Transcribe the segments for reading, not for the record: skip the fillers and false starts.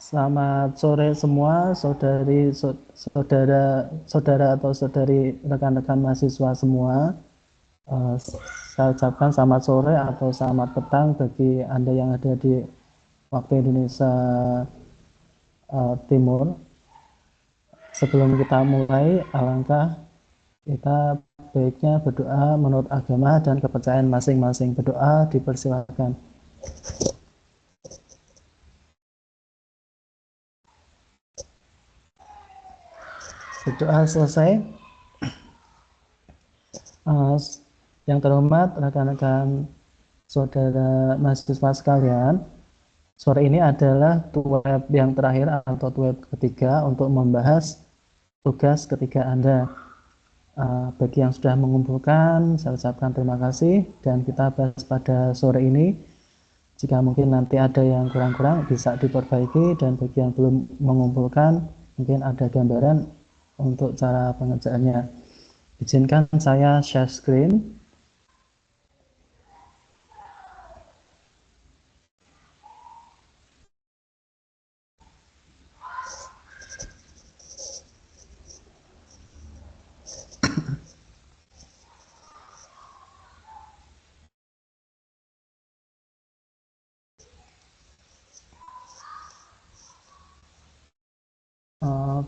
Selamat sore semua, saudara atau saudari rekan-rekan mahasiswa semua. Eh, saya ucapkan selamat sore atau selamat petang bagi Anda yang ada di waktu Indonesia Timur. Sebelum kita mulai, alangkah kita baiknya berdoa menurut agama dan kepercayaan masing-masing. Berdoa dipersilakan. Berdoa selesai. Uh, yang terhormat rekan-rekan saudara mahasiswa sekalian, sore ini adalah web yang terakhir atau web ketiga untuk membahas tugas ketiga Anda. Bagi yang sudah mengumpulkan, saya ucapkan terima kasih dan kita bahas pada sore ini. Jika mungkin nanti ada yang kurang-kurang bisa diperbaiki, dan bagi yang belum mengumpulkan mungkin ada gambaran untuk cara pengerjaannya. Izinkan saya share screen.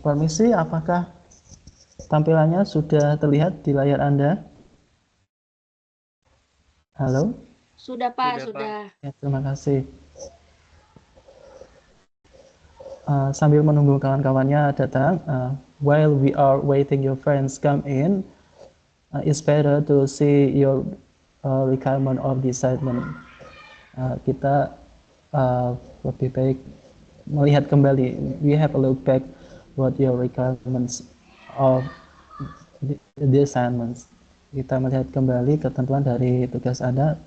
Permisi, apakah tampilannya sudah terlihat di layar Anda? Halo? Sudah Pak, sudah. Ya, terima kasih. Sambil menunggu kawan-kawannya datang, while we are waiting your friends come in, it's better to see your requirement of the assignment. Kita lebih baik melihat kembali. We have a look back what your requirements of the assignments. Kita melihat kembali ketentuan dari tugas Anda.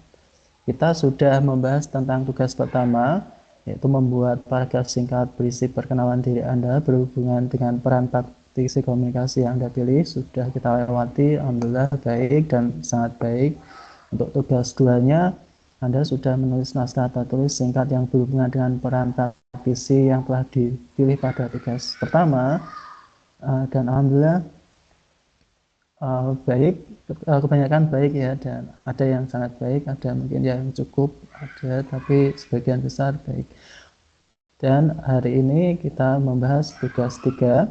Kita sudah membahas tentang tugas pertama, yaitu membuat paragraf singkat berisi perkenalan diri Anda berhubungan dengan peran praktisi komunikasi yang Anda pilih. Sudah kita lewati, alhamdulillah baik dan sangat baik. Untuk tugas keduanya, Anda sudah menulis naskah tertulis singkat yang berhubungan dengan peran praktisi yang telah dipilih pada tugas pertama. Dan alhamdulillah baik, kebanyakan baik ya, dan ada yang sangat baik, ada mungkin yang cukup, ada tapi sebagian besar baik. Dan hari ini kita membahas tugas 3.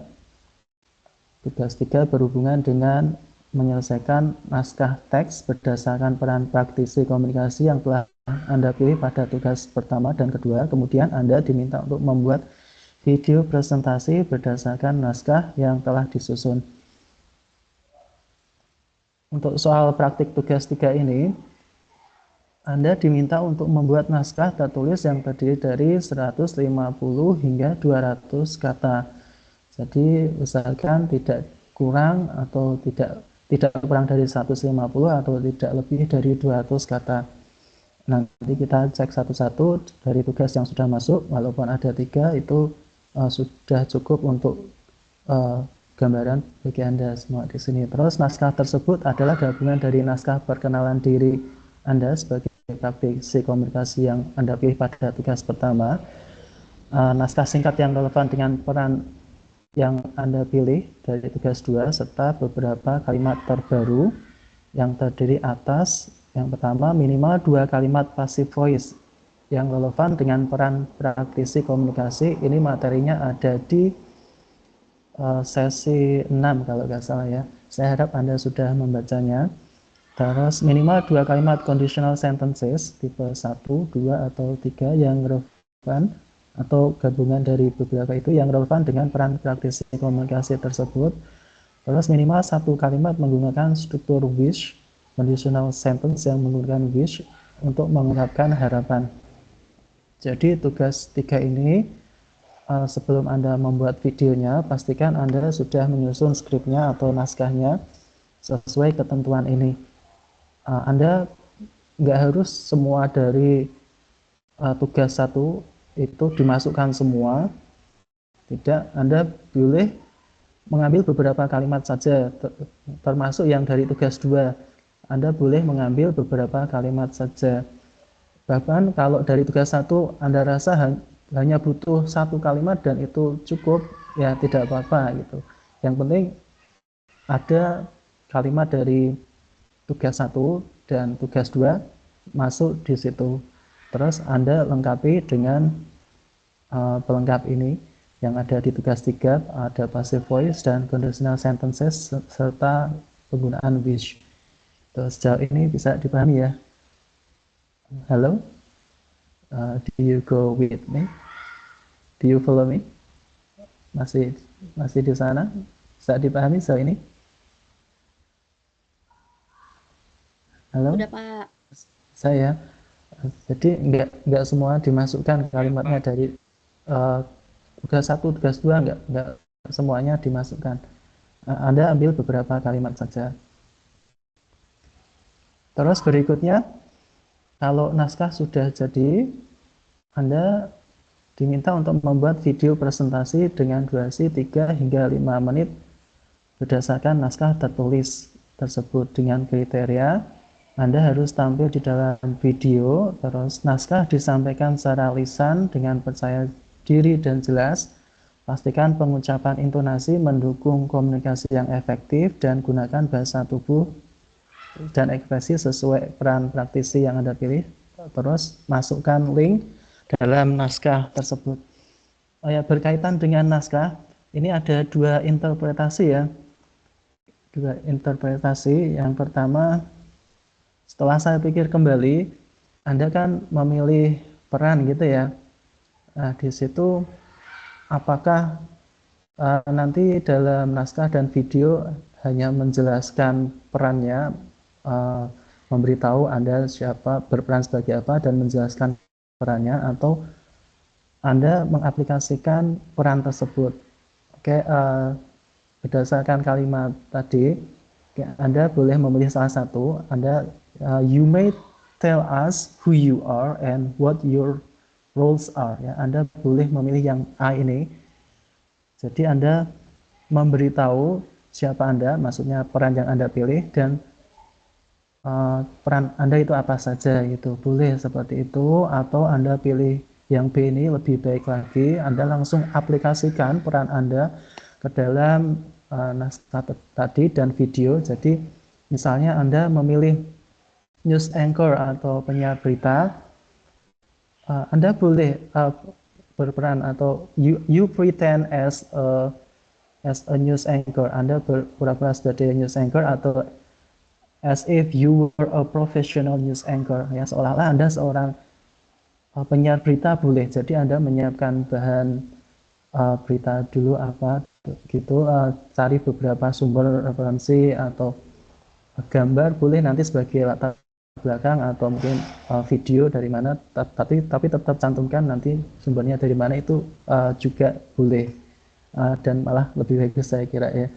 Tugas 3 berhubungan dengan menyelesaikan naskah teks berdasarkan peran praktisi komunikasi yang telah Anda pilih pada tugas pertama dan kedua. Kemudian Anda diminta untuk membuat video presentasi berdasarkan naskah yang telah disusun. Untuk soal praktik tugas 3 ini, Anda diminta untuk membuat naskah tertulis yang terdiri dari 150 hingga 200 kata. Jadi usahakan tidak kurang atau tidak kurang dari 150 atau tidak lebih dari 200 kata. Nanti kita cek satu-satu dari tugas yang sudah masuk, walaupun ada 3 itu sudah cukup untuk gambaran bagi Anda semua di sini. Terus naskah tersebut adalah gabungan dari naskah perkenalan diri Anda sebagai praktisi komunikasi yang Anda pilih pada tugas pertama, naskah singkat yang relevan dengan peran yang Anda pilih dari tugas 2, serta beberapa kalimat terbaru yang terdiri atas, yang pertama, minimal 2 kalimat passive voice yang relevan dengan peran praktisi komunikasi. Ini materinya ada di sesi 6 kalau nggak salah ya. Saya harap Anda sudah membacanya. Terus minimal 2 kalimat conditional sentences tipe 1, 2, atau 3 yang relevan atau gabungan dari beberapa itu yang relevan dengan peran praktisi komunikasi tersebut. Terus minimal 1 kalimat menggunakan struktur wish, conditional sentence yang menggunakan wish untuk mengungkapkan harapan. Jadi tugas 3 ini, sebelum Anda membuat videonya, pastikan Anda sudah menyusun skripnya atau naskahnya sesuai ketentuan ini. Anda nggak harus semua dari tugas 1 itu dimasukkan semua. Tidak, Anda boleh mengambil beberapa kalimat saja, termasuk yang dari tugas 2. Anda boleh mengambil beberapa kalimat saja. Bahkan kalau dari tugas 1 Anda rasa hanya butuh satu kalimat dan itu cukup, ya tidak apa-apa gitu. Yang penting ada kalimat dari tugas 1 dan tugas 2 masuk di situ. Terus Anda lengkapi dengan pelengkap ini yang ada di tugas 3, ada passive voice dan conditional sentences serta penggunaan which. Terus sejauh ini bisa dipahami ya? Halo? Do you go with me? Do you follow me? Masih di sana? Bisa dipahami sejauh ini? Halo? Sudah, Pak. Saya. Jadi nggak semua dimasukkan Ya, kalimatnya Pak. dari tugas 1, tugas 2, nggak semuanya dimasukkan. Anda ambil beberapa kalimat saja. Terus berikutnya, kalau naskah sudah jadi, Anda diminta untuk membuat video presentasi dengan durasi 3 hingga 5 menit berdasarkan naskah tertulis tersebut. Dengan kriteria Anda harus tampil di dalam video, terus naskah disampaikan secara lisan dengan percaya diri dan jelas. Pastikan pengucapan intonasi mendukung komunikasi yang efektif dan gunakan bahasa tubuh dan ekspresi sesuai peran praktisi yang Anda pilih. Terus masukkan link dalam naskah tersebut. Oh ya, berkaitan dengan naskah, ini ada 2 interpretasi ya. 2 interpretasi. Yang pertama, setelah saya pikir kembali, Anda kan memilih peran gitu ya. Nah, di situ apakah nanti dalam naskah dan video hanya menjelaskan perannya, memberitahu Anda siapa, berperan sebagai apa, dan menjelaskan perannya, atau Anda mengaplikasikan peran tersebut. Oke, berdasarkan kalimat tadi, Anda boleh memilih salah satu. You may tell us who you are and what your roles are. Ya, Anda boleh memilih yang A ini. Jadi Anda memberitahu siapa Anda, maksudnya peran yang Anda pilih, dan peran Anda itu apa saja gitu. Boleh seperti itu, atau Anda pilih yang B ini lebih baik lagi, Anda langsung aplikasikan peran Anda ke dalam naskah tadi dan video. Jadi misalnya Anda memilih news anchor atau penyiar berita, Anda boleh berperan, atau you pretend as a news anchor. Anda berpura-pura sebagai news anchor, atau as if you were a professional news anchor. Ya, seolah-olah Anda seorang penyiar berita boleh. Jadi Anda menyiapkan bahan berita dulu apa gitu, cari beberapa sumber referensi atau gambar boleh nanti sebagai latar belakang, atau mungkin video dari mana, tapi tetap cantumkan nanti sumbernya dari mana, itu juga boleh, dan malah lebih bagus saya kira ya.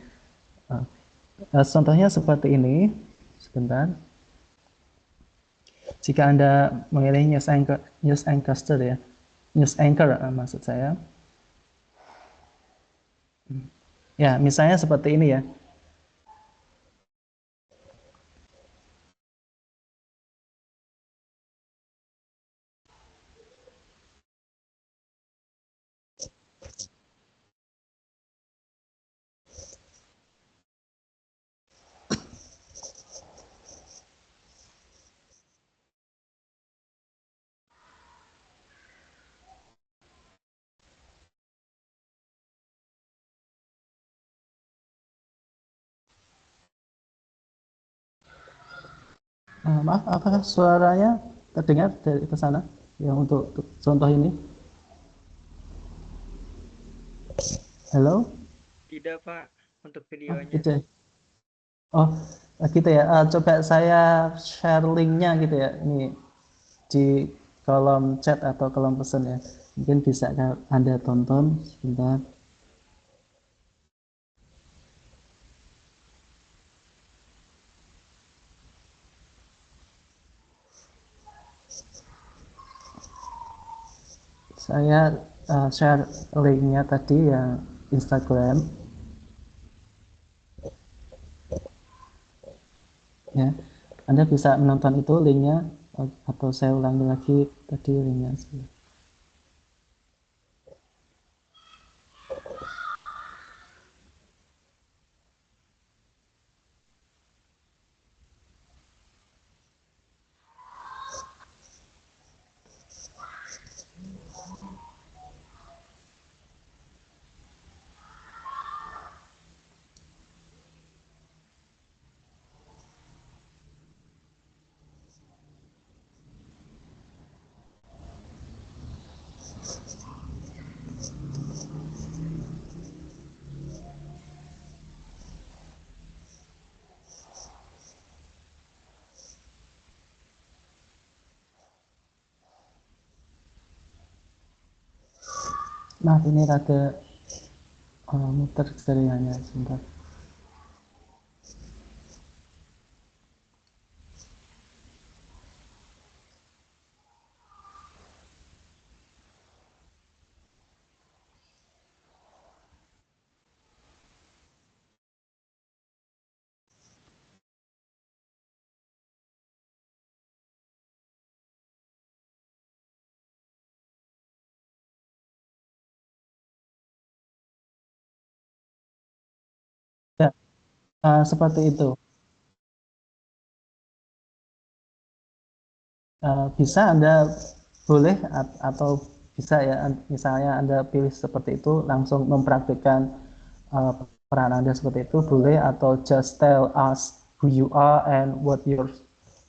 Contohnya seperti ini, sebentar. Jika Anda memilih news anchor ya, news anchor maksud saya. Ya, misalnya seperti ini ya. Maaf, apakah suaranya terdengar dari ke sana yang untuk contoh ini? Halo? Tidak, Pak. Untuk Oh, videonya. gitu ya. Oh, gitu ya. Coba saya share linknya gitu ya. Ini di kolom chat atau kolom pesan ya. Mungkin bisa Anda tonton sebentar. Saya share linknya tadi yang Instagram. Ya, Anda bisa menonton itu linknya, atau saya ulangi lagi tadi linknya. Maaf ini rada muter jaringannya sebentar. Ya, seperti itu. Bisa Anda boleh atau bisa ya, misalnya Anda pilih seperti itu, langsung mempraktikkan uh, peran Anda seperti itu boleh, atau just tell us who you are and what your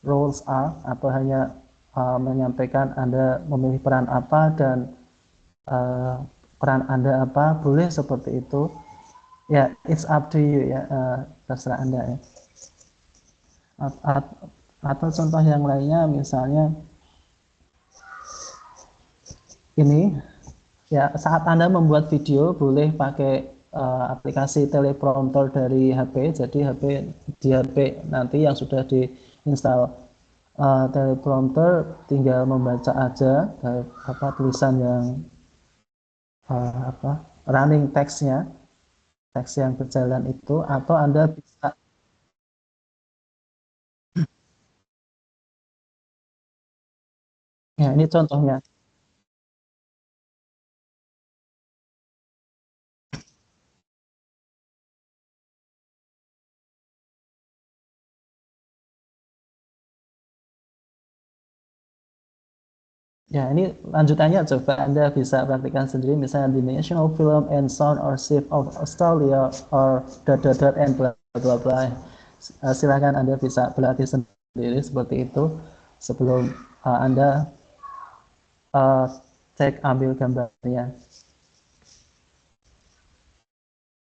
roles are, atau hanya menyampaikan Anda memilih peran apa dan uh, peran Anda apa, boleh seperti itu. Ya, it's up to you ya, terserah Anda ya. Atau contoh yang lainnya misalnya ini ya, saat Anda membuat video boleh pakai aplikasi teleprompter dari HP. Jadi di HP nanti yang sudah diinstal teleprompter, tinggal membaca aja apa tulisan yang apa running text-nya, teks yang berjalan itu, atau Anda bisa ya, ini contohnya. Ya, ini lanjutannya coba Anda bisa praktikkan sendiri, misalnya di National Film and Sound Archive of Australia or dot dot dot and bla bla bla. Silakan Anda bisa berlatih sendiri seperti itu sebelum Anda uh, cek ambil gambarnya.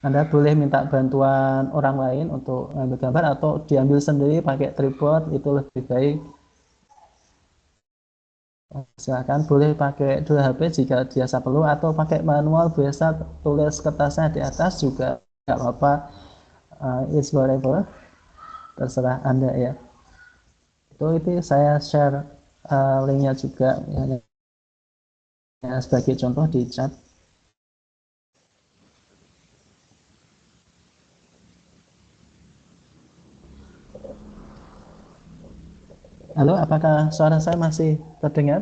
Anda boleh minta bantuan orang lain untuk ambil gambar atau diambil sendiri pakai tripod, itu lebih baik. Silakan boleh pakai dua HP jika biasa perlu, atau pakai manual biasa tulis kertasnya di atas juga nggak apa-apa. It's whatever, terserah Anda ya. Itu saya share linknya juga ya, sebagai contoh di chat. Halo, apakah suara saya masih terdengar?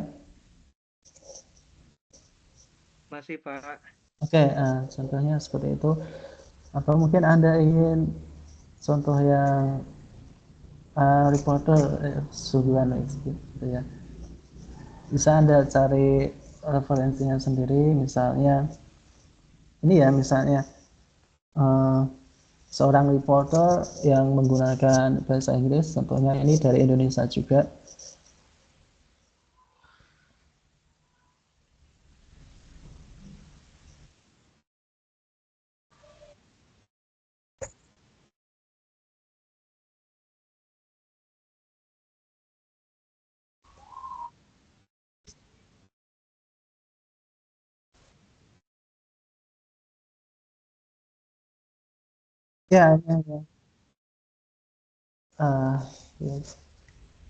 Masih, Pak. Oke, contohnya seperti itu. Atau mungkin Anda ingin contoh yang reporter suguhan gitu ya. Bisa Anda cari referensinya sendiri, misalnya ini ya, misalnya uh, seorang reporter yang menggunakan bahasa Inggris, contohnya ini dari Indonesia juga. Ya, ya, ya. Yes.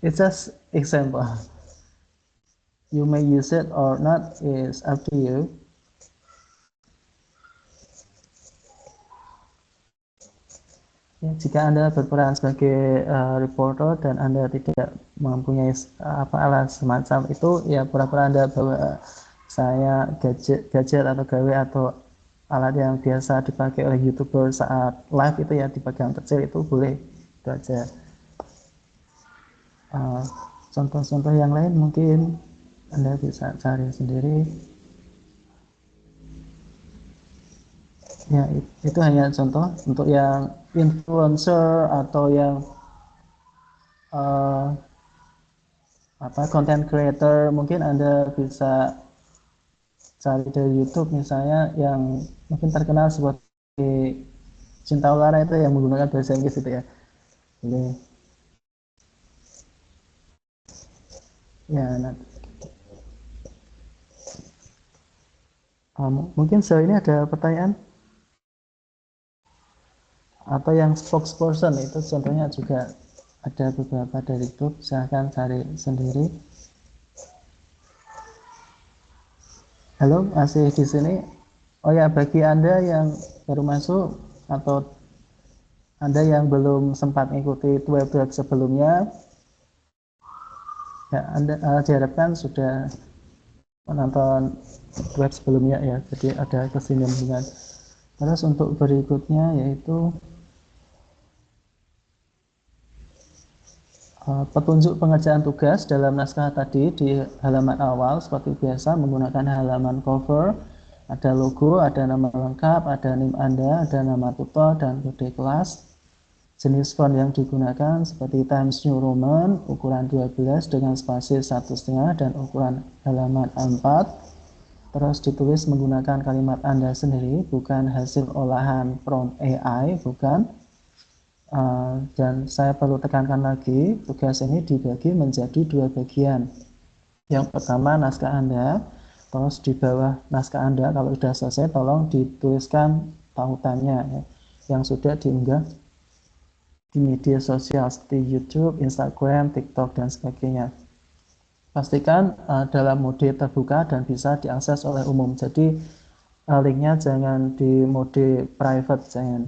It's just example. You may use it or not, is up to you. Ya, jika Anda berperan sebagai reporter dan Anda tidak mempunyai apa alat semacam itu, ya pura-pura Anda bawa saya gadget atau gawe atau alat yang biasa dipakai oleh YouTuber saat live itu ya, di bagian kecil itu boleh, itu aja. Uh, Contoh-contoh yang lain mungkin Anda bisa cari sendiri. Ya, itu hanya contoh untuk yang influencer atau yang uh, apa content creator, mungkin Anda bisa cari dari YouTube misalnya yang mungkin terkenal seperti Cinta Ulara itu yang menggunakan bahasa Inggris itu ya. Jadi ya, nah, Mungkin sejauh ini ada pertanyaan atau yang spokesperson itu contohnya juga ada beberapa dari grup, silahkan cari sendiri. Halo, masih di sini? Oh ya, bagi Anda yang baru masuk atau Anda yang belum sempat mengikuti web sebelumnya, ya Anda diharapkan sudah menonton web sebelumnya ya, jadi ada kesinambungan. Terus untuk berikutnya yaitu petunjuk pengerjaan tugas dalam naskah tadi di halaman awal seperti biasa menggunakan halaman cover, ada logo, ada nama lengkap, ada NIM Anda, ada nama tutor dan kode kelas. Jenis font yang digunakan seperti Times New Roman ukuran 12 dengan spasi 1,5 dan ukuran halaman A4. Terus ditulis menggunakan kalimat Anda sendiri, bukan hasil olahan prompt AI, bukan. Dan saya perlu tekankan lagi, tugas ini dibagi menjadi 2 bagian. Yang pertama naskah Anda, terus di bawah naskah Anda kalau sudah selesai tolong dituliskan tautannya ya, yang sudah diunggah di media sosial seperti YouTube, Instagram, TikTok dan sebagainya. Pastikan dalam mode terbuka dan bisa diakses oleh umum. Jadi linknya jangan di mode private, jangan.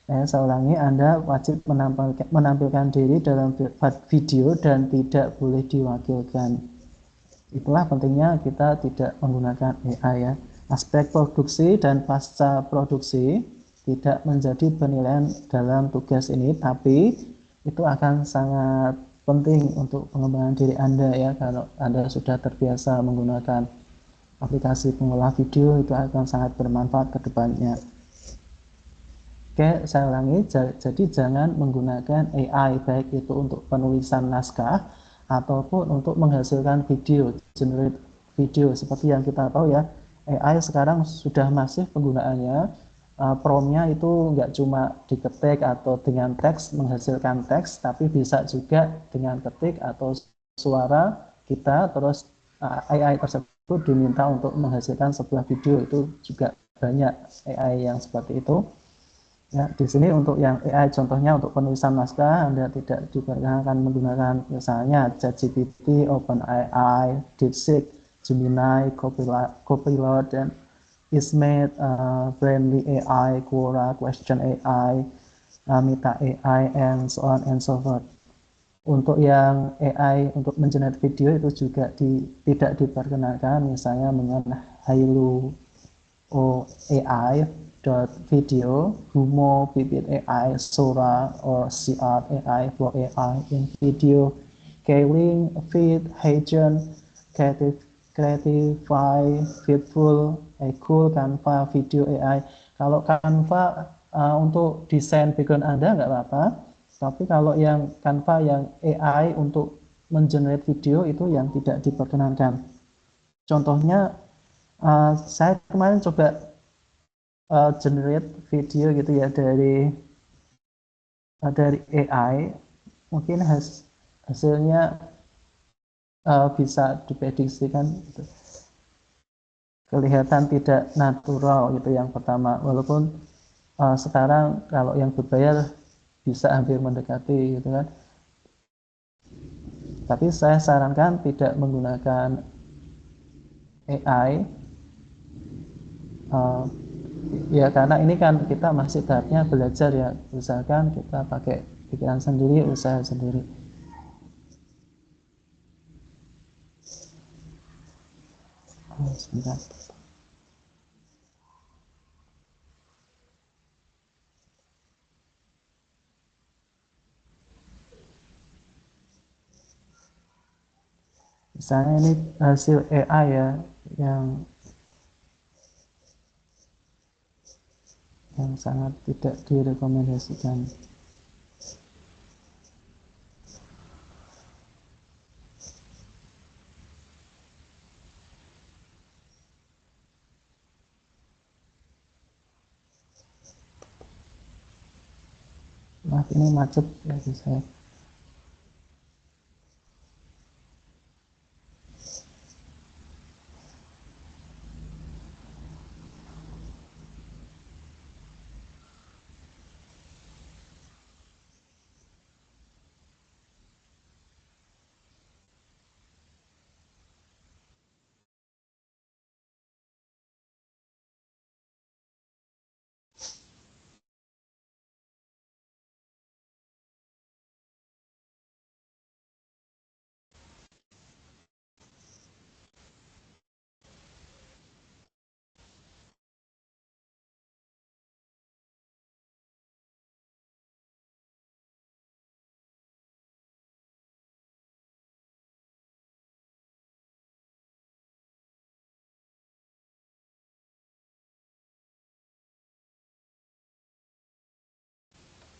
Saya ulangi, Anda wajib menampilkan diri dalam video dan tidak boleh diwakilkan. Itulah pentingnya kita tidak menggunakan AI ya. Aspek produksi dan pasca produksi tidak menjadi penilaian dalam tugas ini, tapi itu akan sangat penting untuk pengembangan diri Anda ya. Kalau Anda sudah terbiasa menggunakan aplikasi pengolah video, itu akan sangat bermanfaat ke depannya. Oke, saya ulangi, jadi jangan menggunakan AI, baik itu untuk penulisan naskah ataupun untuk menghasilkan video, generate video. Seperti yang kita tahu ya, AI sekarang sudah masif penggunaannya, promptnya itu nggak cuma diketik atau dengan teks menghasilkan teks, tapi bisa juga dengan ketik atau suara kita, terus AI tersebut diminta untuk menghasilkan sebuah video, itu juga banyak AI yang seperti itu. Ya, di sini untuk yang AI contohnya untuk penulisan naskah Anda tidak diperkenankan menggunakan misalnya ChatGPT, OpenAI, DeepSeek, Gemini, Copilot, dan Ismate, Brandly AI, Quora, Question AI, Meta AI, and so on and so forth. Untuk yang AI untuk mengenerate video itu juga tidak diperkenankan, misalnya menggunakan Hailu AI video, Humo, Bibit AI, Sora, or Seart AI, Flow AI, InVideo, Kling, Feed, Hagen, Creatify, Fitful, Cool, Canva, Video AI. Kalau Canva untuk desain background Anda nggak apa-apa, tapi kalau yang Canva yang AI untuk mengenerate video itu yang tidak diperkenankan. Contohnya, saya kemarin coba generate video gitu ya dari AI, mungkin hasilnya bisa diprediksikan gitu. Kelihatan tidak natural gitu yang pertama, walaupun sekarang kalau yang berbayar bisa hampir mendekati gitu kan, tapi saya sarankan tidak menggunakan AI ya, karena ini kan kita masih tahapnya belajar ya, usahakan kita pakai pikiran sendiri, usaha sendiri. Sebentar. Misalnya ini hasil AI ya, yang sangat tidak direkomendasikan. Maaf ini macet bagi saya.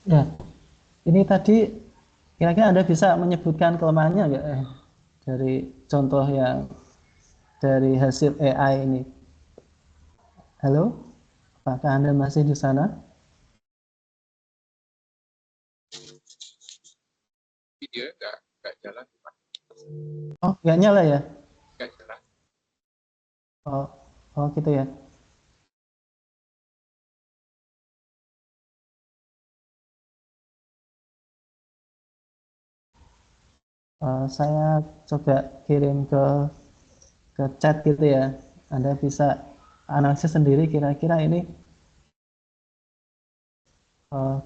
Ya, ini tadi kira-kira Anda bisa menyebutkan kelemahannya nggak dari contoh yang dari hasil AI ini? Halo, apakah Anda masih di sana? Video nggak jalan. Oh, nggak nyala ya? Nggak jalan. Oh, oh gitu ya. Saya coba kirim ke chat gitu ya. Anda bisa analisis sendiri kira-kira ini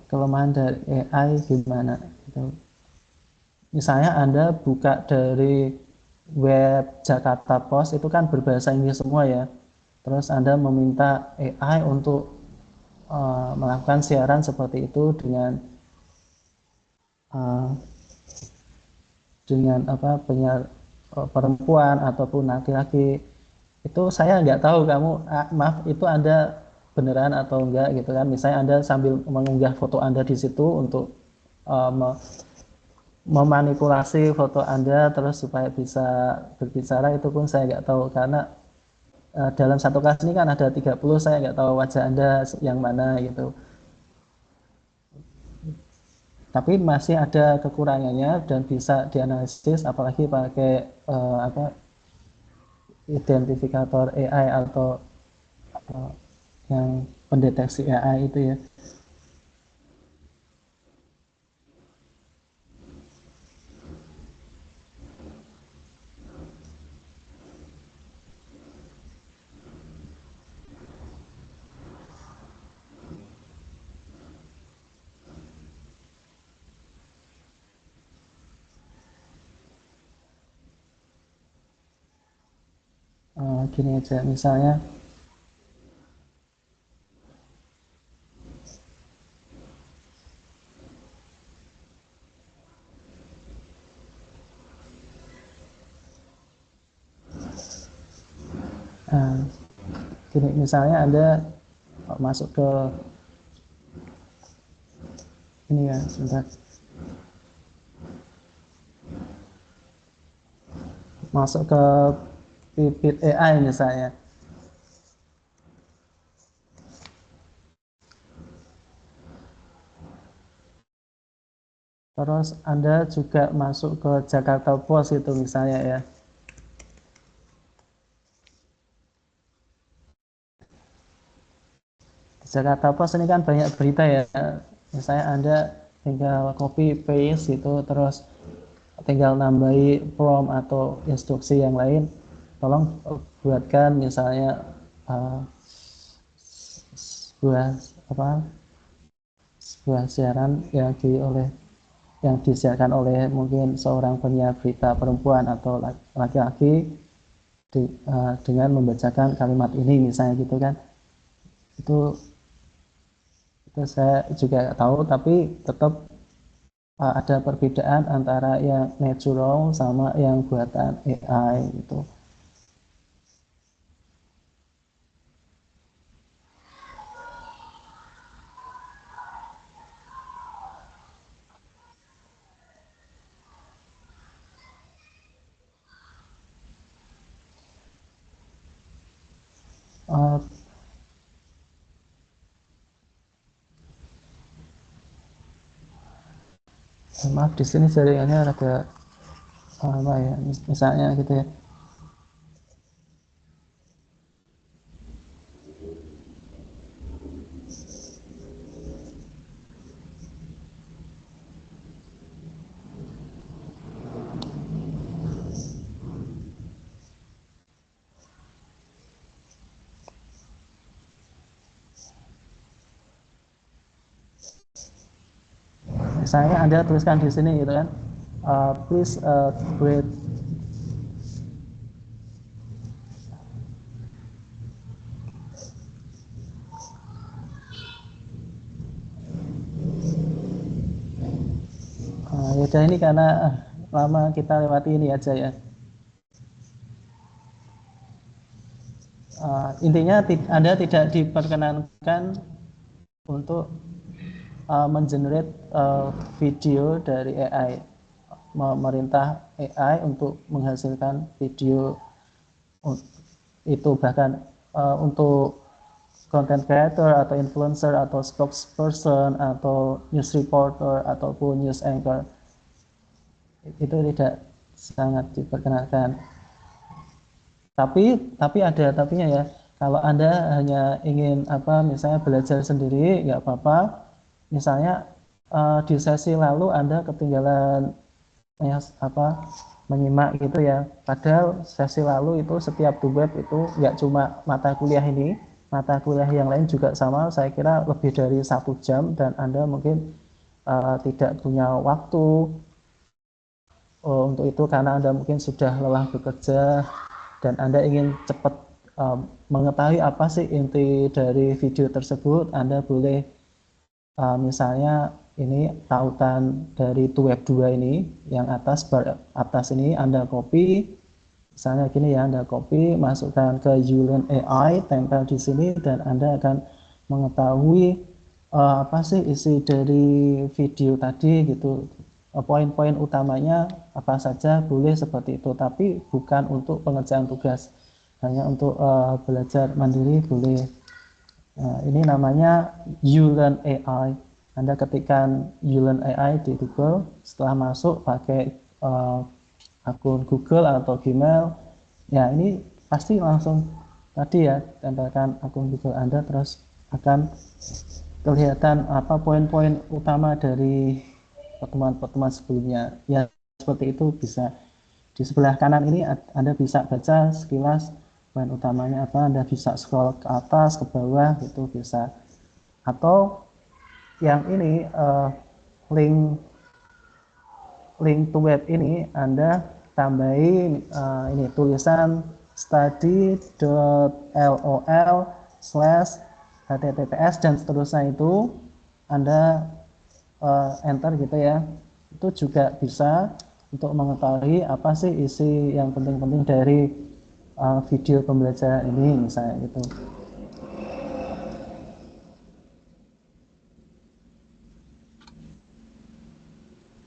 kelemahan dari AI gimana gitu. Misalnya Anda buka dari web Jakarta Post itu kan berbahasa Inggris semua ya. Terus Anda meminta AI untuk melakukan siaran seperti itu uh, dengan apa penyiar perempuan ataupun laki-laki, itu saya nggak tahu kamu maaf itu Anda beneran atau enggak gitu kan. Misalnya Anda sambil mengunggah foto Anda di situ untuk memanipulasi foto Anda terus supaya bisa berbicara, itu pun saya nggak tahu karena dalam satu kelas ini kan ada 30, saya nggak tahu wajah Anda yang mana gitu. Tapi masih ada kekurangannya dan bisa dianalisis apalagi pakai apa identifikator AI atau uh, yang pendeteksi AI itu ya. Gini aja misalnya uh, gini misalnya Anda masuk ke ini ya sebentar, masuk ke bibit AI misalnya, terus Anda juga masuk ke Jakarta Post itu misalnya ya. Di Jakarta Post ini kan banyak berita ya, misalnya Anda tinggal copy paste gitu terus tinggal nambahi prompt atau instruksi yang lain, tolong buatkan misalnya uh, sebuah apa sebuah siaran yang disiarkan oleh mungkin seorang penyiar berita perempuan atau laki-laki dengan membacakan kalimat ini misalnya gitu kan. Itu itu saya juga tahu tapi tetap ada perbedaan antara yang natural sama yang buatan AI gitu. Uh, Maaf di sini jaringannya agak apa ya, misalnya gitu ya. Misalnya Anda tuliskan di sini gitu kan, please create ya udah ini karena lama kita lewati ini aja ya. Intinya Anda tidak diperkenankan untuk mengenerate video dari AI, memerintah AI untuk menghasilkan video itu, bahkan untuk content creator atau influencer atau spokesperson atau news reporter ataupun news anchor itu tidak sangat diperkenalkan. Tapi ada tapinya ya. Kalau Anda hanya ingin misalnya belajar sendiri, nggak apa-apa. Misalnya di sesi lalu Anda ketinggalan menyimak gitu ya. Padahal sesi lalu itu setiap di web itu nggak cuma mata kuliah ini, mata kuliah yang lain juga sama. Saya kira lebih dari 1 jam dan Anda mungkin tidak punya waktu untuk itu karena Anda mungkin sudah lelah bekerja dan Anda ingin cepat mengetahui apa sih inti dari video tersebut. Anda boleh misalnya ini tautan dari web 2 ini yang bar atas ini Anda copy, misalnya gini ya, Anda copy, masukkan ke Ulearn AI, tempel di sini dan Anda akan mengetahui apa sih isi dari video tadi gitu. Poin-poin utamanya apa saja, boleh seperti itu, tapi bukan untuk pengerjaan tugas, hanya untuk belajar mandiri boleh. Ini namanya Ulearn AI. Anda ketikkan Ulearn AI di Google, setelah masuk pakai akun Google atau Gmail, ya ini pasti langsung tadi ya, tempelkan akun Google Anda, terus akan kelihatan apa poin-poin utama dari pertemuan-pertemuan sebelumnya. Ya seperti itu, bisa di sebelah kanan ini Anda bisa baca sekilas poin utamanya apa. Anda bisa scroll ke atas, ke bawah, itu bisa. Atau yang ini link to web ini Anda tambahin ini tulisan study.lol/https dan seterusnya, itu Anda enter gitu ya. Itu juga bisa untuk mengetahui apa sih isi yang penting-penting dari video pembelajaran ini misalnya gitu.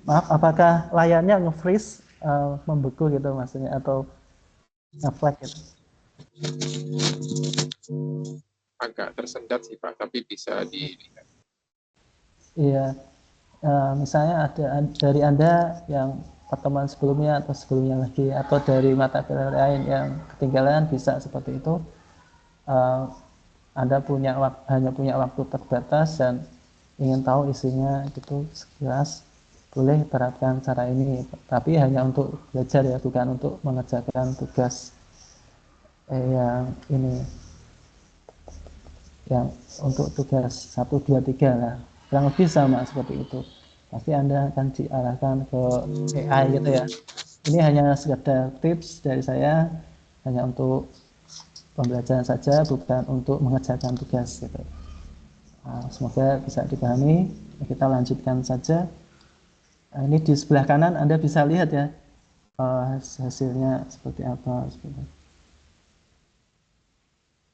Maaf, apakah layarnya nge-freeze, membeku gitu maksudnya, atau nge-flag gitu? Agak tersendat sih Pak, tapi bisa dilihat. Iya, misalnya ada dari Anda yang pertemuan sebelumnya atau sebelumnya lagi, atau dari mata kuliah lain yang ketinggalan, bisa seperti itu. Anda hanya punya waktu terbatas dan ingin tahu isinya gitu sekilas, boleh terapkan cara ini, tapi hanya untuk belajar ya, bukan untuk mengerjakan tugas yang ini, yang untuk tugas 1, 2, 3 lah, kurang lebih sama seperti itu. Pasti Anda akan diarahkan ke AI gitu ya. Ini hanya sekedar tips dari saya, hanya untuk pembelajaran saja, bukan untuk mengerjakan tugas gitu. Semoga bisa dipahami. Kita lanjutkan saja. Ini di sebelah kanan Anda bisa lihat ya hasilnya seperti apa.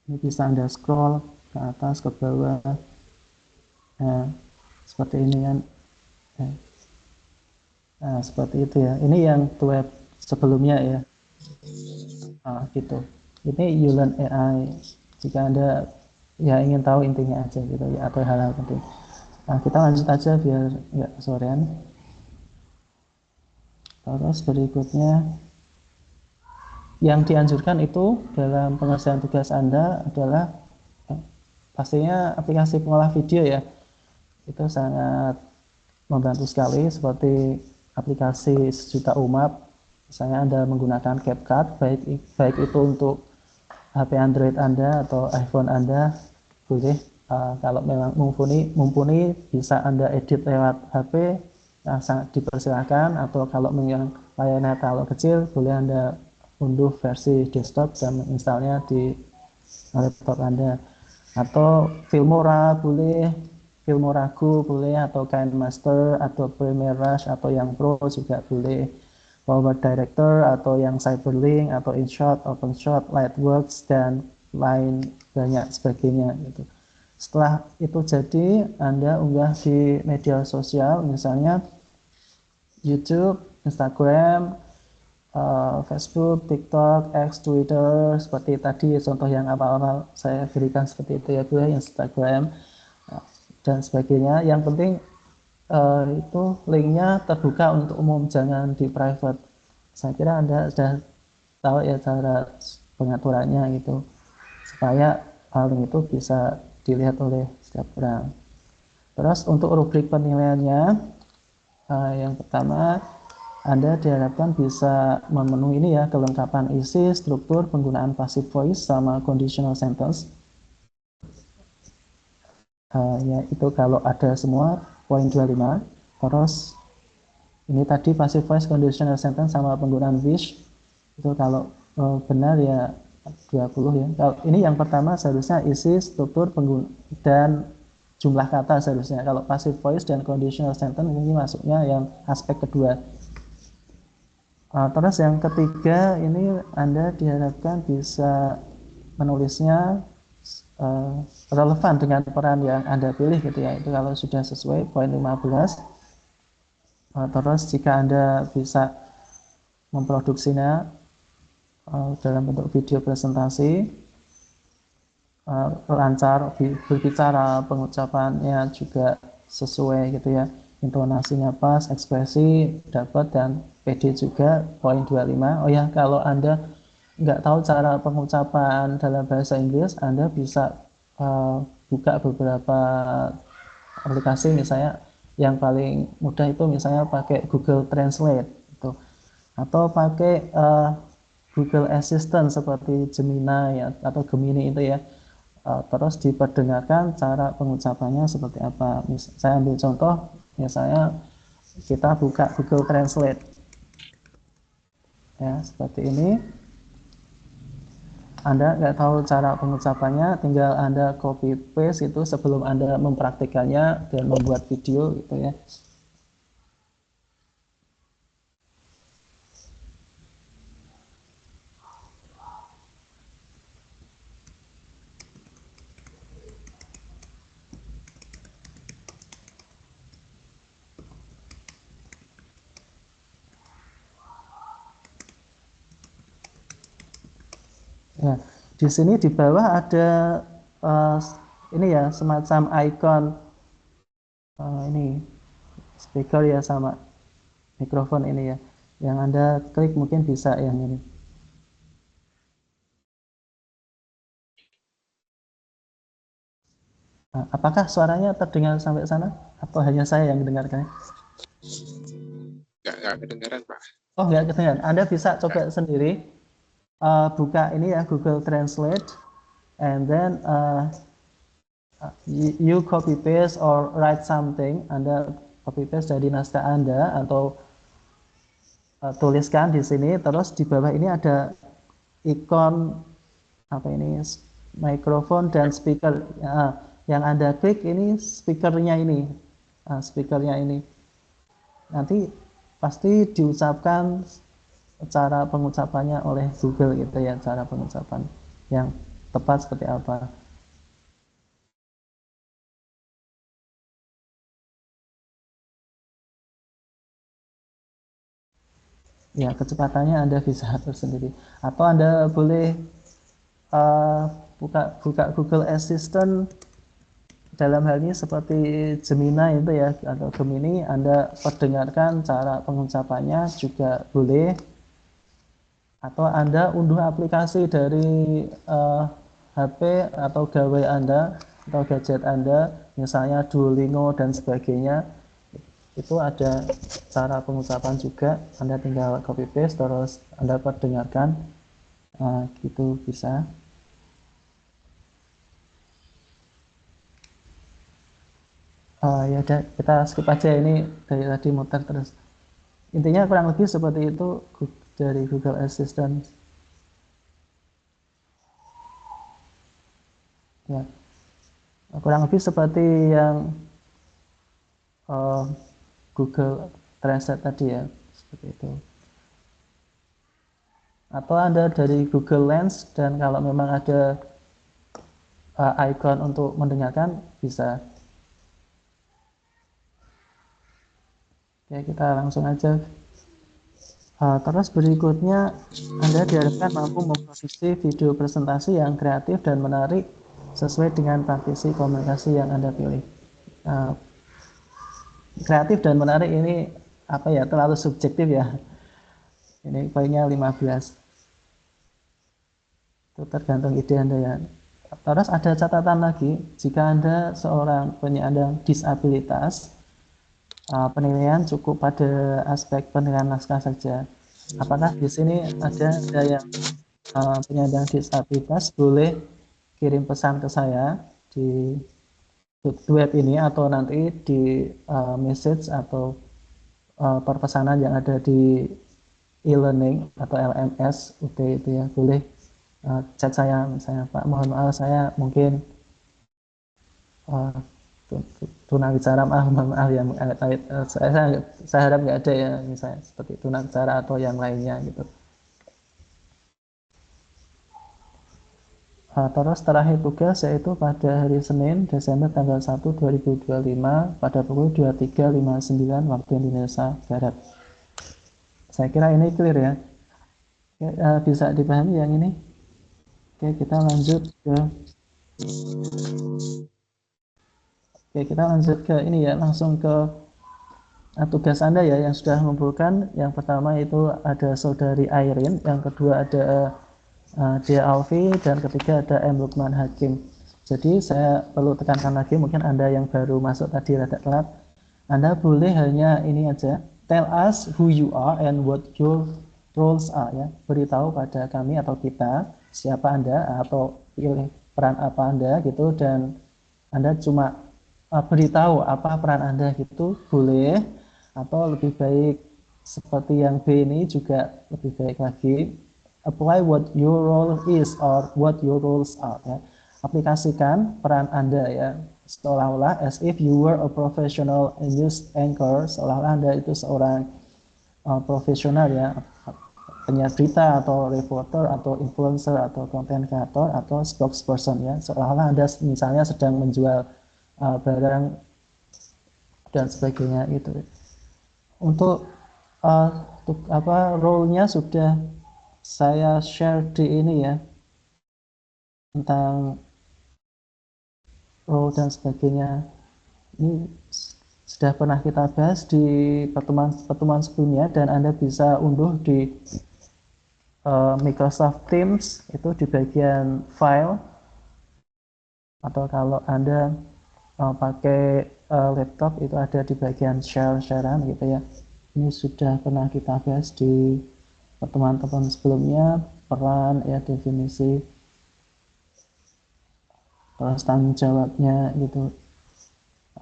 Ini bisa Anda scroll ke atas, ke bawah. Nah, seperti ini kan. Nah, seperti itu ya. Ini yang web sebelumnya ya. Gitu. Ini Ulearn AI. Jika Anda ya ingin tahu intinya aja gitu ya, atau hal-hal penting. Kita lanjut aja biar nggak kesorean. Terus berikutnya, yang dianjurkan itu dalam pengerjaan tugas Anda adalah pastinya aplikasi pengolah video ya. Itu sangat membantu sekali, seperti aplikasi Sejuta Umat. Misalnya Anda menggunakan CapCut, baik itu untuk HP Android Anda atau iPhone Anda, boleh. Kalau memang mumpuni bisa Anda edit lewat HP, sangat dipersilakan. Atau kalau memang layarnya terlalu kecil, boleh Anda unduh versi desktop dan menginstalnya di laptop Anda. Atau Filmora boleh, Filmora Go boleh, atau KineMaster atau Premiere Rush atau yang Pro juga boleh. Power Director atau yang Cyberlink atau InShot, OpenShot, Lightworks dan lain banyak sebagainya gitu. Setelah itu jadi, Anda unggah di media sosial, misalnya YouTube, Instagram, Facebook, TikTok, X, Twitter, seperti tadi contoh yang awal-awal saya berikan seperti itu ya Bu, Instagram dan sebagainya. Yang penting itu linknya terbuka untuk umum, jangan di private. Saya kira Anda sudah tahu ya cara pengaturannya gitu, supaya link itu bisa dilihat oleh setiap orang. Terus untuk rubrik penilaiannya, yang pertama Anda diharapkan bisa memenuhi ini ya, kelengkapan isi, struktur, penggunaan passive voice sama conditional sentence. Ya itu kalau ada semua poin 25. Terus ini tadi passive voice, conditional sentence sama penggunaan wish itu kalau benar ya 20 ya. Kalau ini yang pertama seharusnya isi, struktur, dan jumlah kata seharusnya. Kalau passive voice dan conditional sentence ini masuknya yang aspek kedua. Terus yang ketiga ini Anda diharapkan bisa menulisnya relevan dengan peran yang Anda pilih gitu ya. Itu kalau sudah sesuai poin 15. Terus jika Anda bisa memproduksinya dalam bentuk video presentasi, lancar berbicara, pengucapannya juga sesuai gitu ya, intonasinya pas, ekspresi dapat, dan PD juga poin 25. Oh ya, kalau Anda nggak tahu cara pengucapan dalam bahasa Inggris, Anda bisa buka beberapa aplikasi, misalnya yang paling mudah itu misalnya pakai Google Translate gitu, atau pakai Google Assistant seperti Gemini ya, atau Gemini itu ya. Terus diperdengarkan cara pengucapannya seperti apa. Saya ambil contoh, misalnya kita buka Google Translate ya, seperti ini. Anda nggak tahu cara pengucapannya, tinggal Anda copy paste itu sebelum Anda mempraktikannya dan membuat video gitu ya. Ya, di sini di bawah ada ini ya, semacam icon ini speaker ya sama mikrofon ini ya. Yang Anda klik mungkin bisa yang ini. Nah, apakah suaranya terdengar sampai sana atau hanya saya yang mendengarkan? Nggak kedengaran, Pak. Oh, nggak kedengaran. Anda bisa coba sendiri buka ini ya, Google Translate, and then you copy paste or write something. Anda copy paste dari naskah Anda atau tuliskan di sini. Terus di bawah ini ada ikon apa ini, mikrofon dan speaker. Yang Anda klik ini speakernya ini, nanti pasti diucapkan cara pengucapannya oleh Google gitu ya, cara pengucapan yang tepat seperti apa. Ya, kecepatannya Anda bisa atur sendiri. Atau Anda boleh buka Google Assistant dalam hal ini seperti Gemini itu ya, atau Gemini. Anda perdengarkan cara pengucapannya juga boleh. Atau Anda unduh aplikasi dari HP atau gawai Anda atau gadget Anda, misalnya Duolingo dan sebagainya. Itu ada cara pengucapan juga. Anda tinggal copy paste terus Anda perdengarkan, gitu bisa. Ya udah, kita skip aja ini, dari tadi muter terus. Intinya kurang lebih seperti itu dari Google Assistant ya, kurang lebih seperti yang Google Translate tadi ya, seperti itu. Atau Anda dari Google Lens, dan kalau memang ada icon untuk mendengarkan bisa. Oke, kita langsung aja. Terus berikutnya, Anda diharapkan mampu memproduksi video presentasi yang kreatif dan menarik sesuai dengan praktisi komunikasi yang Anda pilih. Kreatif dan menarik ini apa ya, terlalu subjektif ya. Ini poinnya 15. Itu tergantung ide Anda ya. Terus ada catatan lagi, jika Anda seorang penyandang disabilitas, penilaian cukup pada aspek penilaian naskah saja. Apakah di sini ada yang penyandang disabilitas boleh kirim pesan ke saya di web ini atau nanti di message atau perpesanan yang ada di e-learning atau LMS UT itu ya, boleh chat saya misalnya, Pak, mohon maaf saya mungkin tunawicara, maaf ya, saya harap nggak ada ya, misalnya seperti tunawicara atau yang lainnya gitu. Terus terakhir tugas yaitu pada hari Senin Desember tanggal 1 2025 pada pukul 23.59 waktu Indonesia Barat. Saya kira ini clear ya. Oke, bisa dipahami yang ini? Oke, kita lanjut ke ini ya, langsung ke tugas Anda ya yang sudah mengumpulkan. Yang pertama itu ada saudari Airin, yang kedua ada Dia Alfi, dan ketiga ada M. Lukman Hakim. Jadi saya perlu tekankan lagi, mungkin Anda yang baru masuk tadi rada telat, Anda boleh hanya ini aja, tell us who you are and what your roles are ya. Beritahu pada kami atau kita siapa Anda atau peran apa Anda gitu, dan Anda cuma beritahu apa peran Anda gitu boleh, atau lebih baik seperti yang B ini juga lebih baik lagi, apply what your role is or what your roles are ya. Aplikasikan peran Anda ya, seolah-olah as if you were a professional news anchor, seolah-olah Anda itu seorang profesional ya, penyiar berita atau reporter atau influencer atau content creator atau spokesperson ya, seolah-olah Anda misalnya sedang menjual barang dan sebagainya gitu. Untuk role-nya sudah saya share di ini ya, tentang role dan sebagainya. Ini sudah pernah kita bahas di pertemuan sebelumnya, dan Anda bisa unduh di Microsoft Teams itu di bagian file, atau kalau Anda pakai laptop itu ada di bagian sharean gitu ya. Ini sudah pernah kita bahas di pertemuan-pertemuan sebelumnya, peran ya, definisi, terus tanggung jawabnya gitu,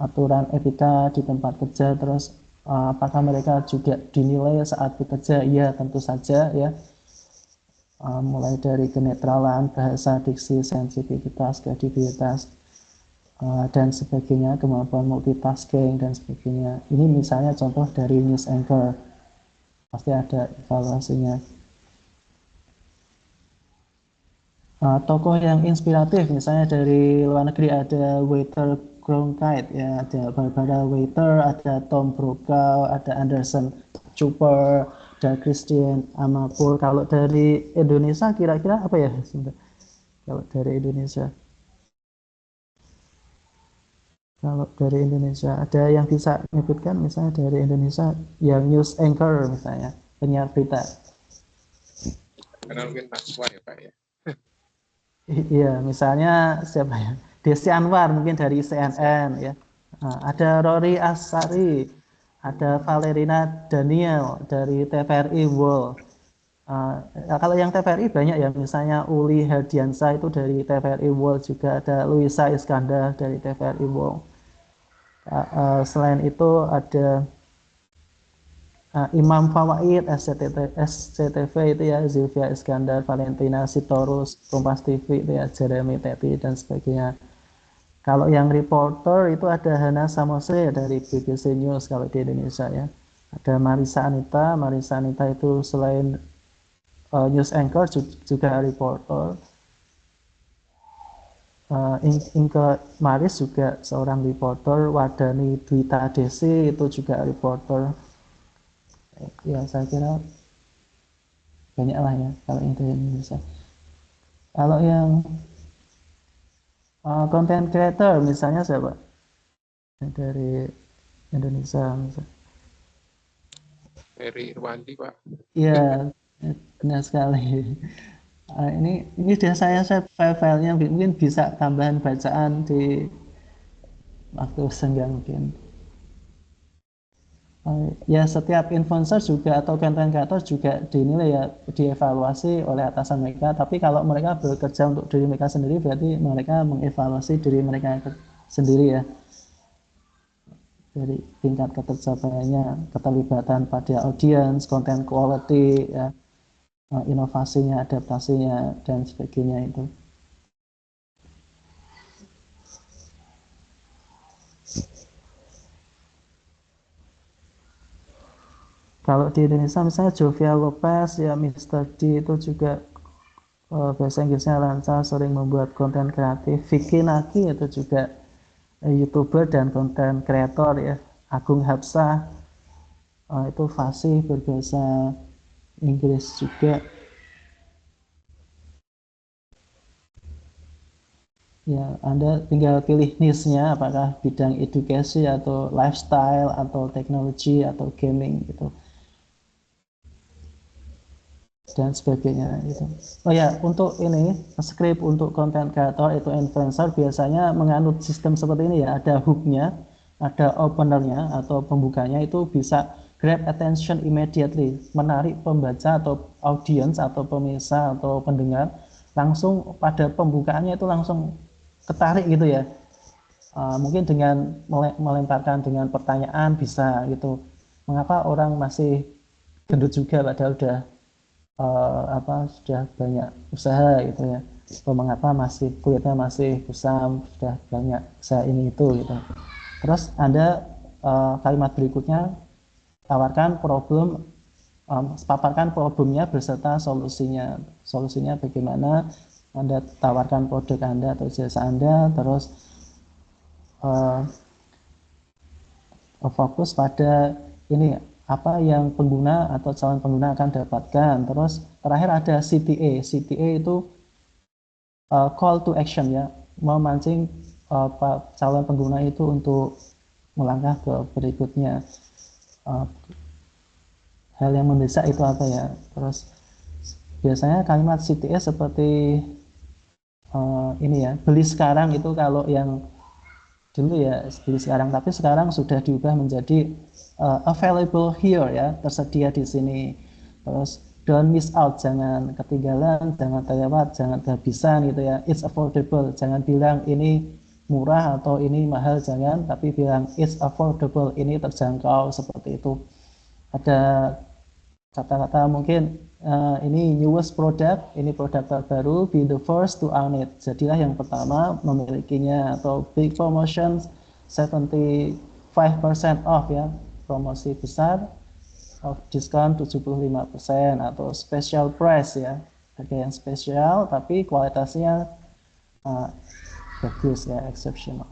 aturan etika di tempat kerja, terus apakah mereka juga dinilai saat bekerja? Iya, tentu saja ya. Mulai dari kenetralan bahasa, diksi, sensitivitas, kredibilitas, dan sebagainya, kemampuan multitasking dan sebagainya. Ini misalnya contoh dari news anchor, pasti ada evaluasinya. Tokoh yang inspiratif misalnya dari luar negeri ada Walter Cronkite ya, ada Barbara Walter, ada Tom Brokaw, ada Anderson Cooper, ada Christian Amarpour. Kalau dari Indonesia kira-kira apa ya? Kalau dari Indonesia, ada yang bisa menyebutkan misalnya dari Indonesia yang news anchor misalnya, penyiar berita. Karena mungkin Naswa ya Pak ya. Iya, misalnya siapa ya? Desi Anwar mungkin dari CNN ya. Ada Rory Asari, ada Valerina Daniel dari TVRI World. Kalau yang TVRI banyak ya, misalnya Uli Herdiansa itu dari TVRI World, juga ada Luisa Iskandar dari TVRI World. Selain itu ada Imam Fawaid SCTV itu ya, Zilvia Iskandar, Valentina Sitorus, Kompas TV itu ya, Jeremy Teti dan sebagainya. Kalau yang reporter itu ada Hana Samose dari BBC News kalau di Indonesia ya. Ada Marisa Anita itu selain news anchor juga reporter. Inke Maris juga seorang reporter, Wardani Dwita Desi itu juga reporter. Ya saya kira banyak lah ya kalau yang dari Indonesia. Kalau yang content creator misalnya siapa? Dari Indonesia misalnya. Dari Irwandi, Pak. Iya, benar sekali. Ini sudah saya share file-filenya, mungkin bisa tambahan bacaan di waktu senggang mungkin. Ya setiap influencer juga atau content creator juga dinilai ya, dievaluasi oleh atasan mereka. Tapi kalau mereka bekerja untuk diri mereka sendiri, berarti mereka mengevaluasi diri mereka sendiri ya. Dari tingkat ketercapaiannya, keterlibatan pada audience, content quality, ya, inovasinya, adaptasinya, dan sebagainya itu. Kalau di Indonesia misalnya Jovia Lopez, ya Mr. D itu juga bahasa Inggrisnya lancar, sering membuat konten kreatif. Vicky Naki itu juga YouTuber dan konten kreator ya. Agung Hapsah itu fasih berbahasa Inggris juga. Ya, Anda tinggal pilih niche-nya, apakah bidang edukasi atau lifestyle atau teknologi atau gaming gitu. Dan sebagainya gitu. Oh ya, untuk ini script untuk content creator itu influencer biasanya menganut sistem seperti ini ya, ada hook-nya, ada opener-nya atau pembukanya itu bisa grab attention immediately, menarik pembaca atau audience atau pemirsa atau pendengar langsung pada pembukaannya itu langsung ketarik gitu ya. Mungkin dengan melemparkan dengan pertanyaan bisa gitu. Mengapa orang masih gendut juga padahal udah sudah banyak usaha gitu ya, atau mengapa masih kulitnya masih kusam, sudah banyak usaha ini itu gitu. Terus Anda kalimat berikutnya paparkan problemnya beserta solusinya bagaimana Anda tawarkan produk Anda atau jasa Anda, terus fokus pada ini apa yang pengguna atau calon pengguna akan dapatkan. Terus terakhir ada CTA. CTA itu call to action ya, memancing calon pengguna itu untuk melangkah ke berikutnya. Hal yang mendesak itu apa ya. Terus biasanya kalimat CTA seperti ini ya, beli sekarang itu kalau yang dulu ya beli sekarang, tapi sekarang sudah diubah menjadi available here ya, tersedia di sini. Terus don't miss out, jangan ketinggalan, jangan terlewat, jangan kehabisan gitu ya. It's affordable, jangan bilang ini murah atau ini mahal, jangan, tapi bilang it's affordable, ini terjangkau, seperti itu. Ada kata-kata mungkin ini newest product, ini produk terbaru, be the first to own it, jadilah yang pertama memilikinya. Atau big promotion 75% off ya, promosi besar, of diskon 75%, atau special price ya, harga yang spesial tapi kualitasnya bagus ya, exceptional.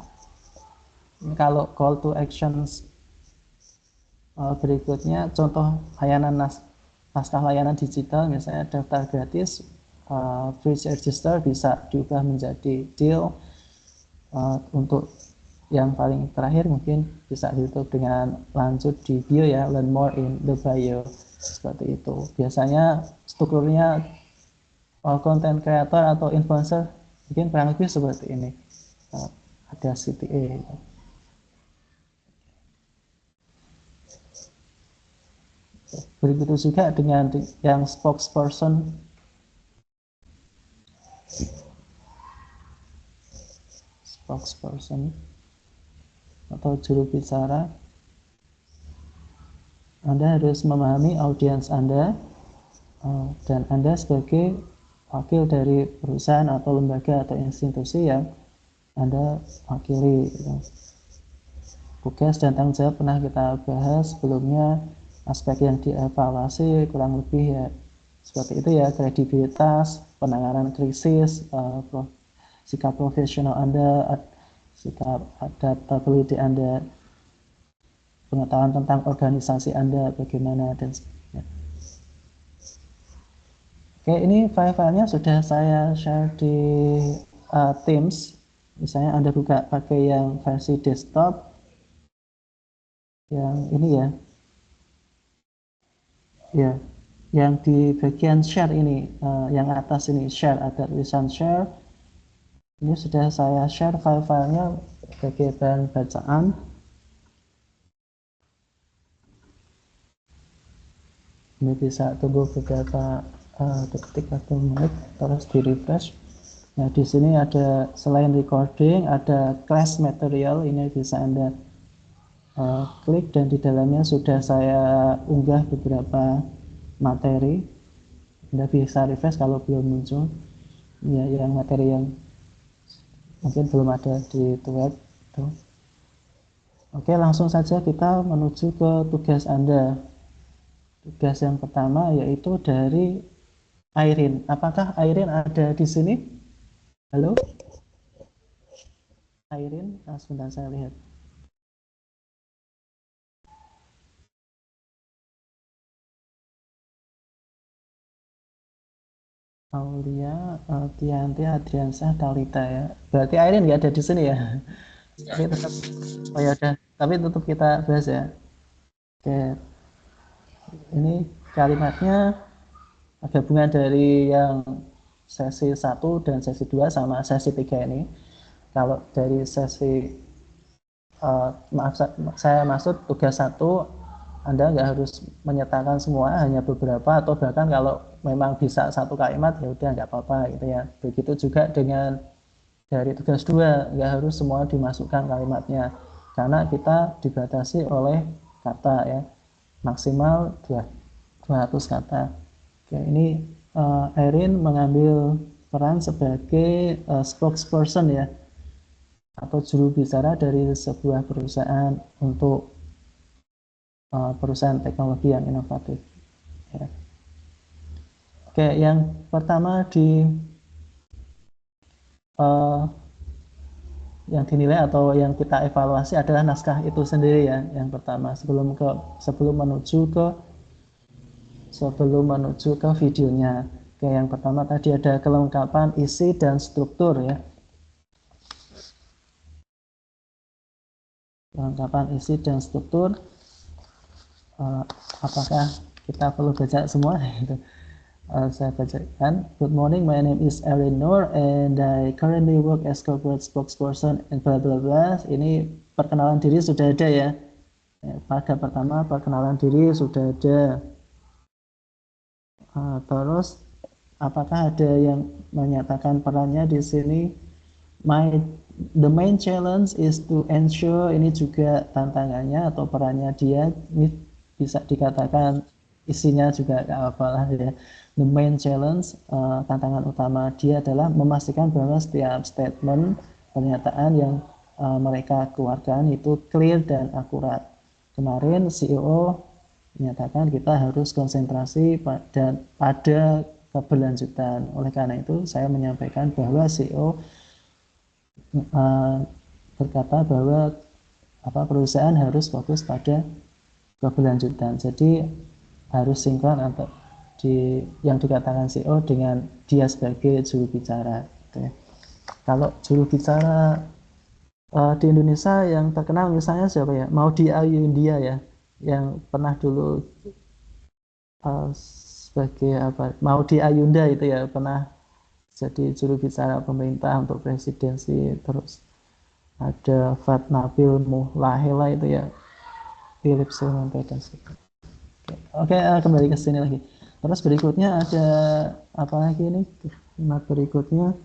Ini kalau call to actions berikutnya, contoh layanan naskah layanan digital, misalnya daftar gratis, free register bisa diubah menjadi deal. Untuk yang paling terakhir mungkin bisa ditutup dengan lanjut di bio ya, learn more in the bio, seperti itu. Biasanya strukturnya content creator atau influencer mungkin kurang lebih seperti ini. Ada CTA. Begitu juga dengan yang spokesperson atau juru bicara. Anda harus memahami audiens Anda, dan Anda sebagai wakil dari perusahaan atau lembaga atau institusi yang Anda wakili. Tugas dan tanggung jawab pernah kita bahas sebelumnya. Aspek yang dievaluasi kurang lebih ya seperti itu ya, kredibilitas, penanganan krisis, sikap profesional Anda, sikap adaptability Anda, pengetahuan tentang organisasi Anda bagaimana dan sebagainya. Oke, ini file-filenya sudah saya share di Teams. Misalnya Anda buka pakai yang versi desktop, yang ini ya, yang di bagian share ini, yang atas ini share, ada tulisan share. Ini sudah saya share file-filenya sebagai bahan bacaan. Ini bisa tunggu beberapa detik atau menit, terus di refresh. Nah, di sini ada selain recording, ada class material. Ini bisa Anda klik, dan di dalamnya sudah saya unggah beberapa materi. Anda bisa refresh kalau belum muncul. Ya, yang materi yang mungkin belum ada di web. Oke, langsung saja kita menuju ke tugas Anda. Tugas yang pertama yaitu dari Airin. Apakah Airin ada di sini? Halo? Airin, sebentar saya lihat. Aulia, Tianti, Adriansah, Talita ya. Berarti Airin nggak ada di sini ya? Tapi tetap, oh ya udah. Tapi tetap kita bahas ya. Oke, ini kalimatnya gabungan dari yang sesi 1 dan sesi 2 sama sesi 3 ini. Kalau dari sesi maaf, saya maksud tugas 1, Anda nggak harus menyertakan semua, hanya beberapa, atau bahkan kalau memang bisa satu kalimat ya udah nggak apa-apa gitu ya. Begitu juga dengan dari tugas 2, nggak harus semua dimasukkan kalimatnya, karena kita dibatasi oleh kata ya, maksimal 200 kata. Oke, ini Erin mengambil peran sebagai spokesperson ya, atau juru bicara dari sebuah perusahaan untuk perusahaan teknologi yang inovatif ya. Oke, yang pertama yang dinilai atau yang kita evaluasi adalah naskah itu sendiri ya, yang pertama, sebelum menuju ke videonya. Oke, yang pertama tadi ada kelengkapan isi dan struktur ya. Kelengkapan isi dan struktur, apakah kita perlu baca semua? Saya bacakan. Good morning, my name is Erin Noor and I currently work as corporate spokesperson and blah blah blah. Ini perkenalan diri sudah ada ya. Pada pertama perkenalan diri sudah ada. Terus apakah ada yang menyatakan perannya di sini? The main challenge is to ensure, ini juga tantangannya atau perannya dia, ini bisa dikatakan isinya juga gak apa-apa ya. The main challenge, tantangan utama dia adalah memastikan bahwa setiap statement, pernyataan yang mereka keluarkan itu clear dan akurat. Kemarin CEO menyatakan kita harus konsentrasi pada keberlanjutan. Oleh karena itu saya menyampaikan bahwa CEO berkata bahwa perusahaan harus fokus pada keberlanjutan. Jadi harus sinkron antara yang dikatakan CEO dengan dia sebagai juru bicara. Gitu ya. Kalau juru bicara di Indonesia yang terkenal misalnya siapa ya? Maudy Ayunda ya, yang pernah dulu sebagai Maudy Ayunda itu ya, pernah jadi juru bicara pemerintah untuk presidensi. Terus ada Fat Nabil Mulahela itu ya, Philip Simonpe dan sebagainya. Oke, kembali ke sini lagi. Terus berikutnya ada apa lagi ini? Berikutnya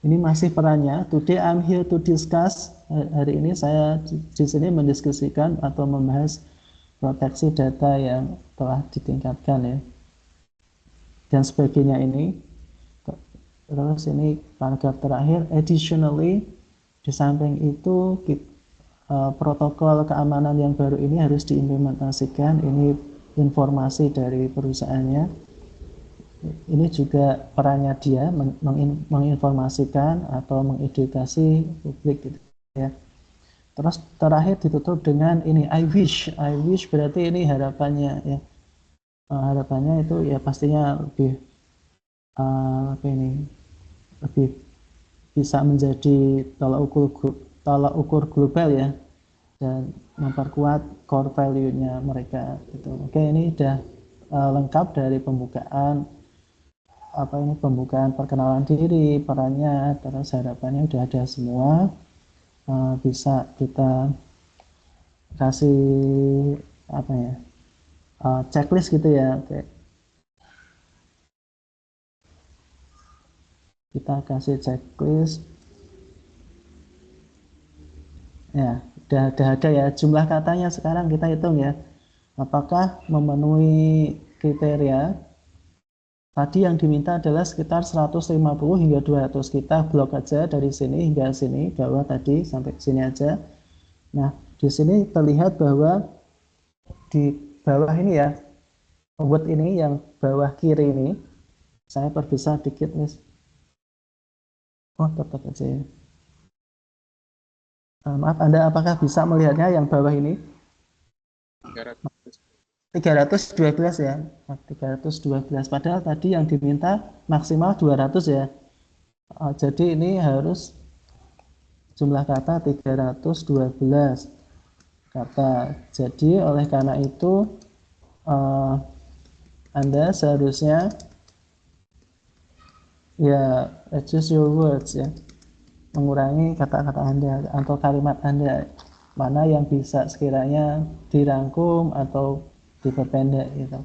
ini masih perannya. Today I'm here to discuss. Hari ini saya di sini mendiskusikan atau membahas proteksi data yang telah ditingkatkan ya, dan sebagainya ini. Terus ini paragraf terakhir, additionally, di samping itu protokol keamanan yang baru ini harus diimplementasikan. Ini informasi dari perusahaannya. Ini juga perannya dia menginformasikan atau mengedukasi publik gitu ya. Terus terakhir ditutup dengan ini I wish. I wish berarti ini harapannya ya. Harapannya itu ya pastinya lebih apa ini, lebih bisa menjadi tolak ukur global ya, dan memperkuat core value-nya mereka gitu. Oke, ini udah lengkap dari pembukaan perkenalan diri, perannya, terus harapannya udah ada semua. Bisa kita kasih apa ya, checklist gitu ya. Oke. Kita kasih checklist ya, udah ada ya jumlah katanya. Sekarang kita hitung ya, apakah memenuhi kriteria. Tadi yang diminta adalah sekitar 150 hingga 200. Kita blok aja dari sini hingga sini, bawah tadi sampai sini aja. Nah, di sini terlihat bahwa di bawah ini ya, word ini yang bawah kiri ini, saya perbesar dikit nih. Oh, tetap aja ya. Maaf, Anda apakah bisa melihatnya yang bawah ini? 312 ya. 312. Padahal tadi yang diminta maksimal 200 ya. Jadi ini harus jumlah kata 312 kata. Jadi oleh karena itu Anda seharusnya ya adjust your words ya, mengurangi kata-kata Anda atau kalimat Anda, mana yang bisa sekiranya dirangkum atau diperpendek gitu.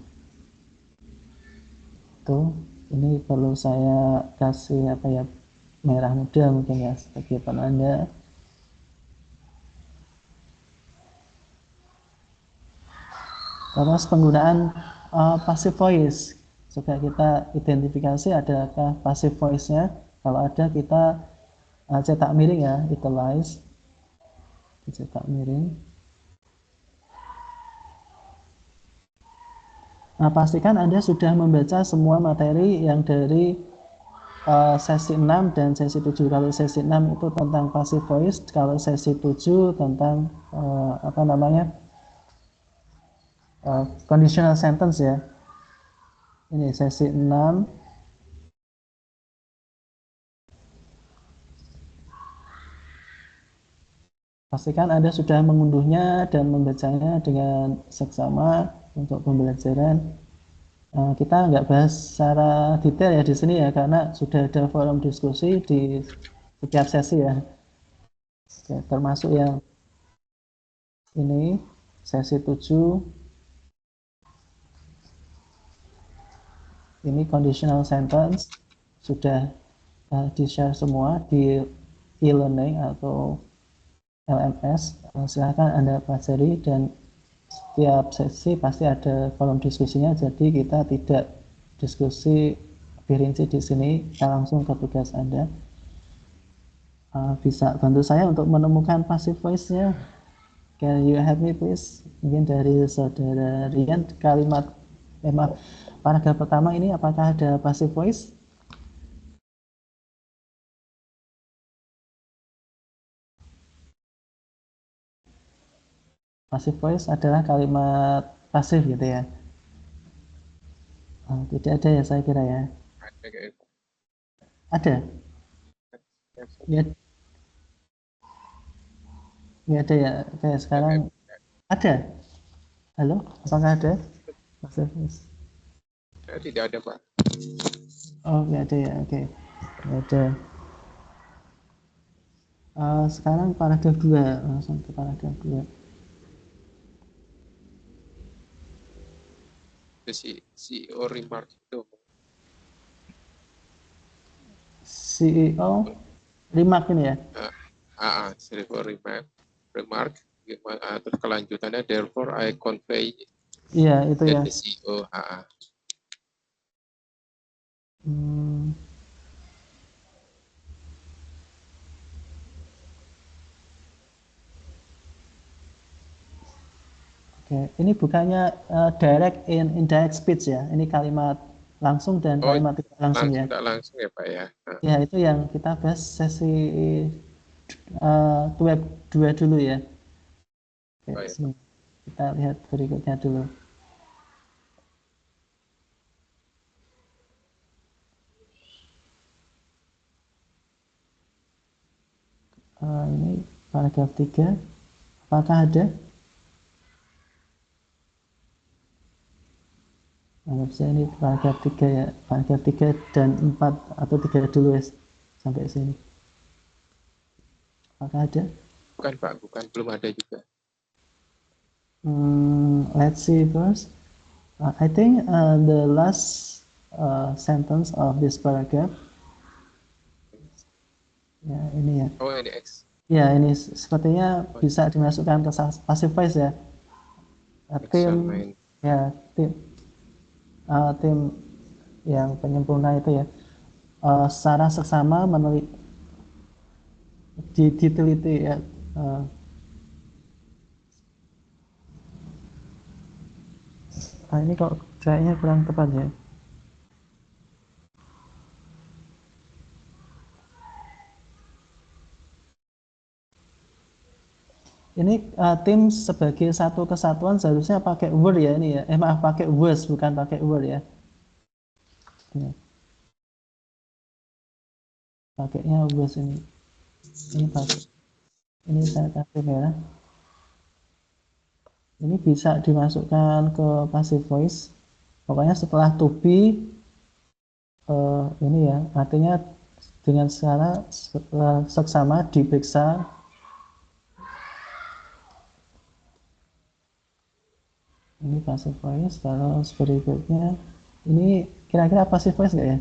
Tuh, ini perlu saya kasih apa ya, merah muda mungkin ya sebagai penanda. Terus penggunaan passive voice supaya kita identifikasi adakah passive voice-nya. Kalau ada kita cetak miring ya, italize, cetak miring. Nah, pastikan Anda sudah membaca semua materi yang dari sesi 6 dan sesi 7. Kalau sesi 6 itu tentang passive voice, kalau sesi 7 tentang apa namanya, conditional sentence ya. Ini sesi 6. Pastikan Anda sudah mengunduhnya dan membacanya dengan seksama untuk pembelajaran. Kita nggak bahas secara detail ya di sini ya, karena sudah ada forum diskusi di setiap sesi ya. Oke, termasuk yang ini sesi 7. Ini conditional sentence sudah di-share semua di e-learning atau LMS. Silahkan Anda pelajari, dan setiap sesi pasti ada forum diskusinya, jadi kita tidak diskusi lebih rinci di sini, kita langsung ke tugas Anda. Bisa bantu saya untuk menemukan passive voice-nya? Can you help me please? Mungkin dari saudara Rian, kalimat paragraf pertama ini apakah ada passive voice? Passive voice adalah kalimat pasif gitu ya. Tidak ada ya saya kira ya. Ada? Ya, ya ada ya. Kayak sekarang ada. Halo, apakah ada passive voice? Tidak ada, Pak. Oh, nggak ada ya. Oke, nggak ada. Sekarang paragraf 2, langsung ke paragraf 2. Itu CEO remark itu. CEO remark ini ya. CEO remark terus kelanjutannya therefore I convey Iya, itu ya. the CEO. Oke, ini bukannya direct in indirect speech ya. Ini kalimat langsung dan Oh, kalimat tidak langsung langsung ya. tidak langsung ya Pak ya. Nah, Ya, itu yang kita bahas sesi web 2 dulu ya. Oke, oh ya. kita lihat berikutnya dulu. Ini paragraf 3. Apakah ada? Anggap saya ini paragraf 3 ya. Paragraf 3 dan 4 atau 3 dulu ya. Sampai sini. Apakah ada? Bukan Pak, bukan, belum ada juga. Let's see first. I think the last sentence of this paragraph. Ya, ini ya. Oh, ini X. Ya, ini sepertinya bisa dimasukkan ke passive voice ya. Tim, Examine. ya, tim yang penyempurna itu ya. Secara seksama diteliti ya. Ini kok kayaknya kurang tepat ya. Ini tim sebagai satu kesatuan seharusnya pakai word ya ini ya. Maaf, pakai words bukan pakai word ya. Pakainya words ini. Ini pakai. Ini saya kasih merah. Ini bisa dimasukkan ke passive voice. Pokoknya setelah to be ini ya, artinya dengan secara seksama diperiksa. Ini passive voice. Terus berikutnya ini kira-kira passive voice nggak ya?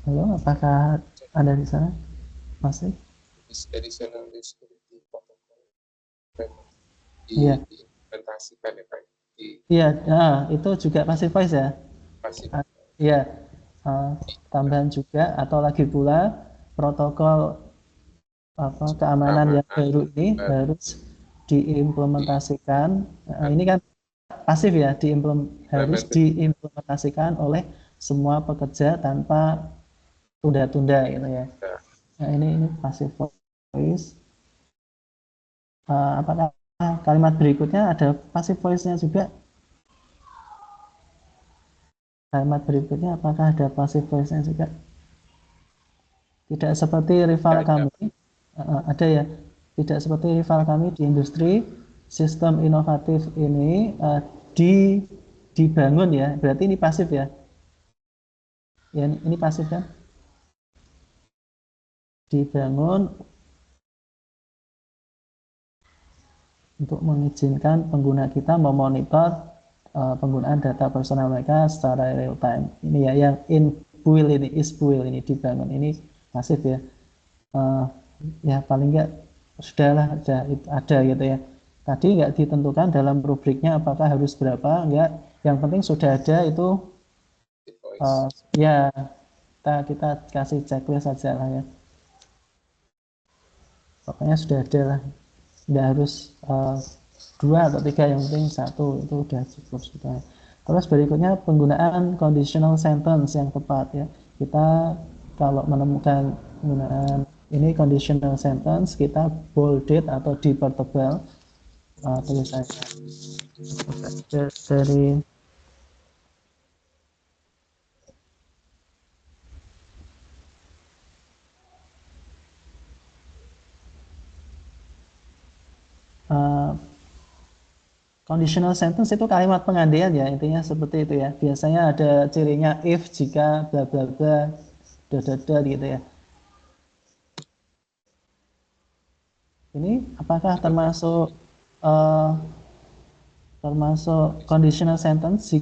Halo, apakah ada di sana? Masih? Additional security protocol. Iya. Diimplementasikan ya Pak. Iya, itu juga passive voice ya. Pasif. Iya, tambahan juga atau lagi pula protokol keamanan yang baru ini harus diimplementasikan. Ini kan pasif ya, harus diimplementasikan oleh semua pekerja tanpa tunda-tunda gitu ya. Nah, ini passive voice. Apakah kalimat berikutnya ada passive voice-nya juga? Kalimat berikutnya apakah ada passive voice-nya juga? Tidak seperti rival kami, ada ya, tidak seperti rival kami di industri, sistem inovatif ini dibangun ya, berarti ini pasif ya. Ya, ini pasif kan? Dibangun untuk mengizinkan pengguna kita memonitor penggunaan data personal mereka secara real time. Ini ya yang in-build ini, is-build ini dibangun, ini pasif ya. Ya paling enggak sudahlah ada gitu ya. Tadi enggak ditentukan dalam rubriknya apakah harus berapa, enggak. Yang penting sudah ada itu ya kita kasih checklist saja lah ya. Pokoknya sudah ada lah. Enggak harus 2 atau 3, yang penting 1 itu udah cukup sudah. Terus berikutnya penggunaan conditional sentence yang tepat ya. Kita kalau menemukan penggunaan ini conditional sentence, kita bolded atau dipertebal tulisannya dari conditional sentence itu kalimat pengandaian ya, intinya seperti itu ya. Biasanya ada cirinya if, jika, bla bla bla, da gitu ya. Ini apakah termasuk conditional sentence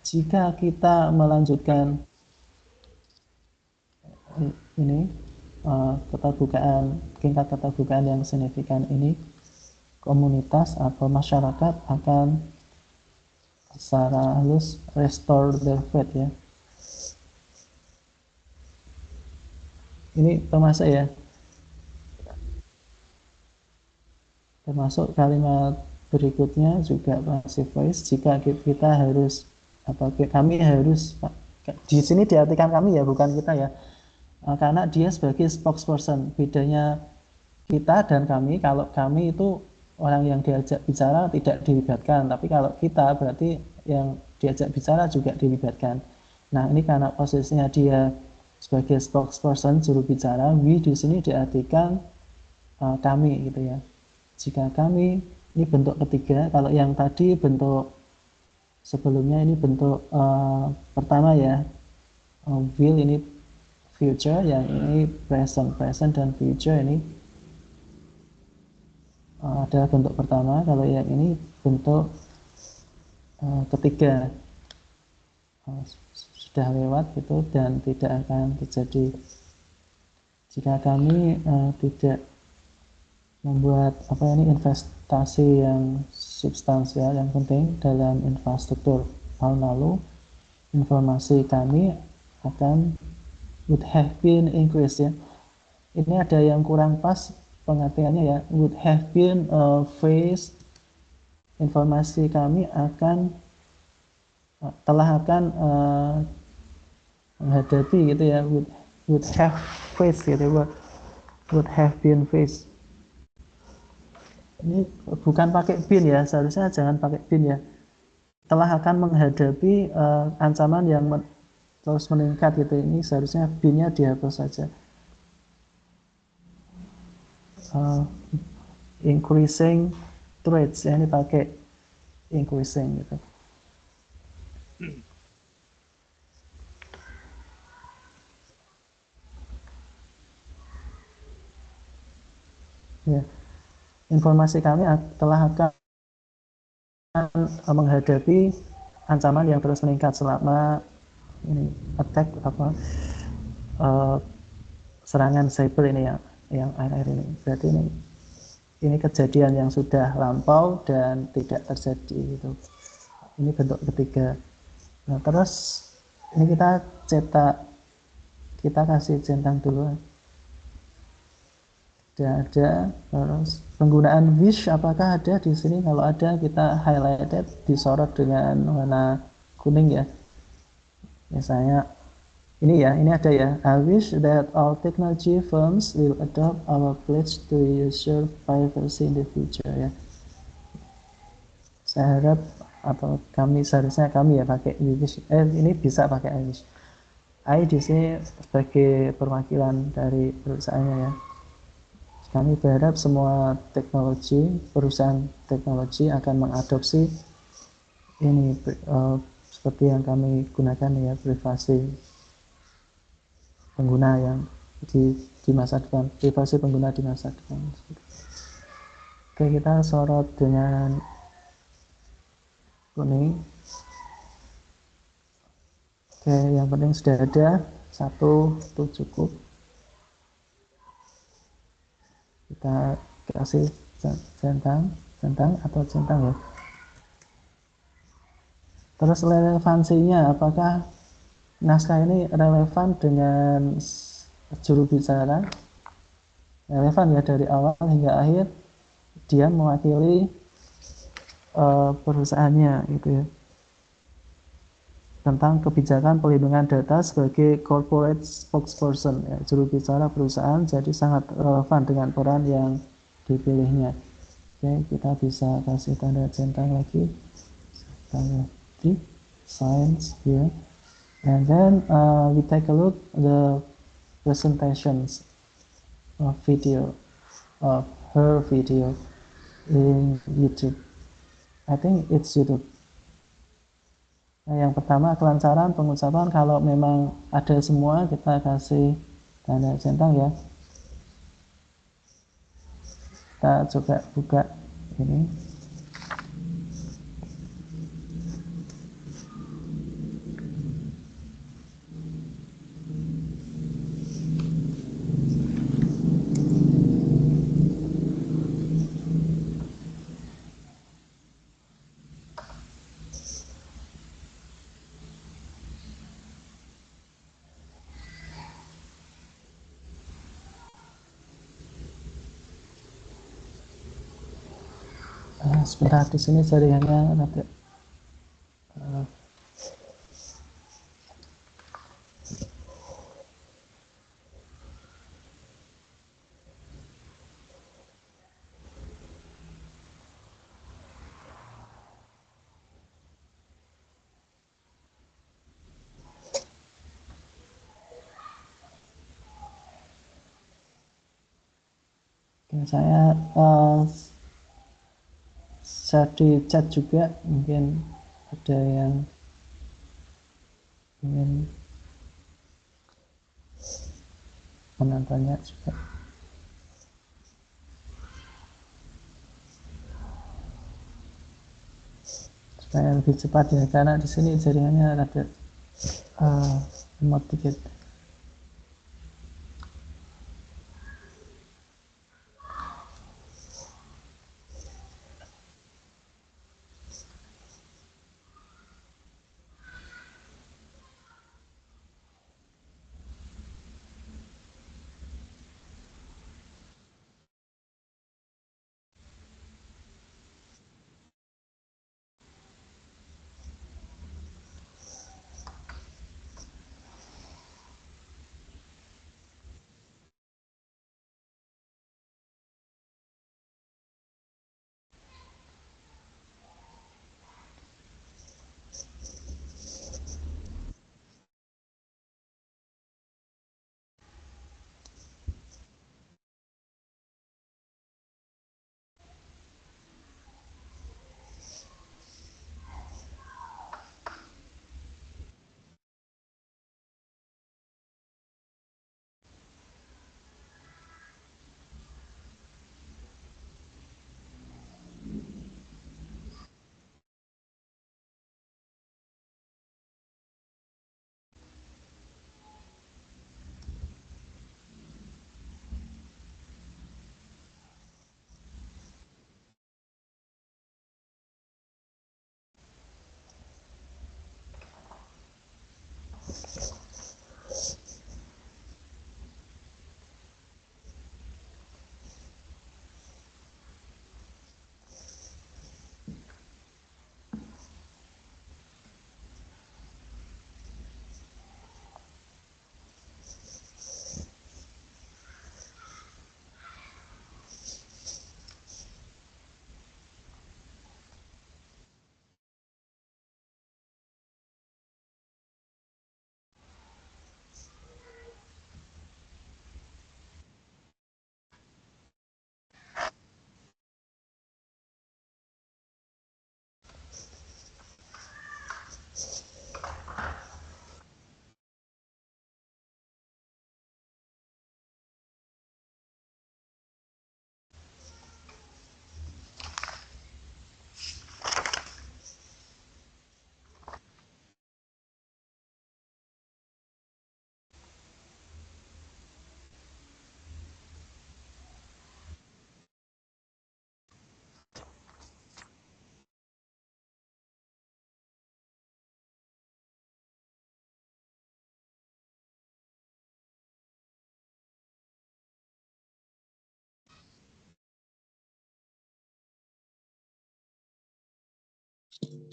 jika kita melanjutkan ini tingkat keterbukaan yang signifikan ini, komunitas atau masyarakat akan secara halus restore their faith ya. Ini termasuk ya. Termasuk kalimat berikutnya juga passive voice jika kita harus atau kami harus, di sini diartikan kami ya, bukan kita ya, karena dia sebagai spokesperson. Bedanya kita dan kami, kalau kami itu orang yang diajak bicara tidak dilibatkan, tapi kalau kita berarti yang diajak bicara juga dilibatkan. Nah, ini karena posisinya dia sebagai spokesperson, juru bicara, we di sini diartikan kami gitu ya. Jika kami, ini bentuk ketiga. Kalau yang tadi bentuk sebelumnya ini bentuk pertama ya, will ini future, yang ini present dan future ini adalah bentuk pertama. Kalau yang ini bentuk ketiga, sudah lewat gitu dan tidak akan terjadi. Jika kami tidak membuat investasi yang substansial yang penting dalam infrastruktur tahun lalu, informasi kami akan would have been increased ya. Ini ada yang kurang pas pengertiannya ya. Would have been face, informasi kami telah akan menghadapi gitu ya. Would have face gitu ya. Would have been face. Ini bukan pakai bin ya, seharusnya jangan pakai bin ya. Telah akan menghadapi ancaman yang terus meningkat gitu. Ini seharusnya binnya dihapus saja. Increasing threats ya, ini pakai increasing gitu. Ya. Informasi kami telah akan menghadapi ancaman yang terus meningkat selama ini attack serangan cyber ini yang akhir ini. Berarti ini kejadian yang sudah lampau dan tidak terjadi gitu. Ini bentuk ketiga. Nah, terus ini kita kasih centang dulu. Tidak ada. Terus penggunaan wish apakah ada di sini? Kalau ada kita highlighted, disorot dengan warna kuning ya. Misalnya ini ada ya. I wish that all technology firms will adopt our pledge to user privacy in the future ya. Saya harap atau seharusnya kami ya pakai wish. Ini bisa pakai I wish. I di sini sebagai perwakilan dari perusahaannya ya. Kami berharap semua perusahaan teknologi akan mengadopsi ini seperti yang kami gunakan ya, privasi pengguna yang di masa depan, privasi pengguna di masa depan. Oke, kita sorot dengan kuning. Oke, yang penting sudah ada satu, itu cukup. Kita kasih centang ya. Terus relevansinya, apakah naskah ini relevan dengan juru bicara? Relevan ya, dari awal hingga akhir dia mewakili perusahaannya gitu ya. Tentang kebijakan pelindungan data sebagai corporate spokesperson ya, juru bicara perusahaan, jadi sangat relevan dengan peran yang dipilihnya. Oke, kita bisa kasih tanda centang lagi, tanda di science here, and then we take a look the presentations of her video in YouTube. I think it's YouTube. Nah, yang pertama kelancaran pengucapan, kalau memang ada semua kita kasih tanda centang ya. Kita coba buka ini. Sebentar, di sini jaringannya rada saya share di chat juga, mungkin ada yang ingin menontonnya juga supaya lebih cepat ya, karena di sini jaringannya rada lemot dikit.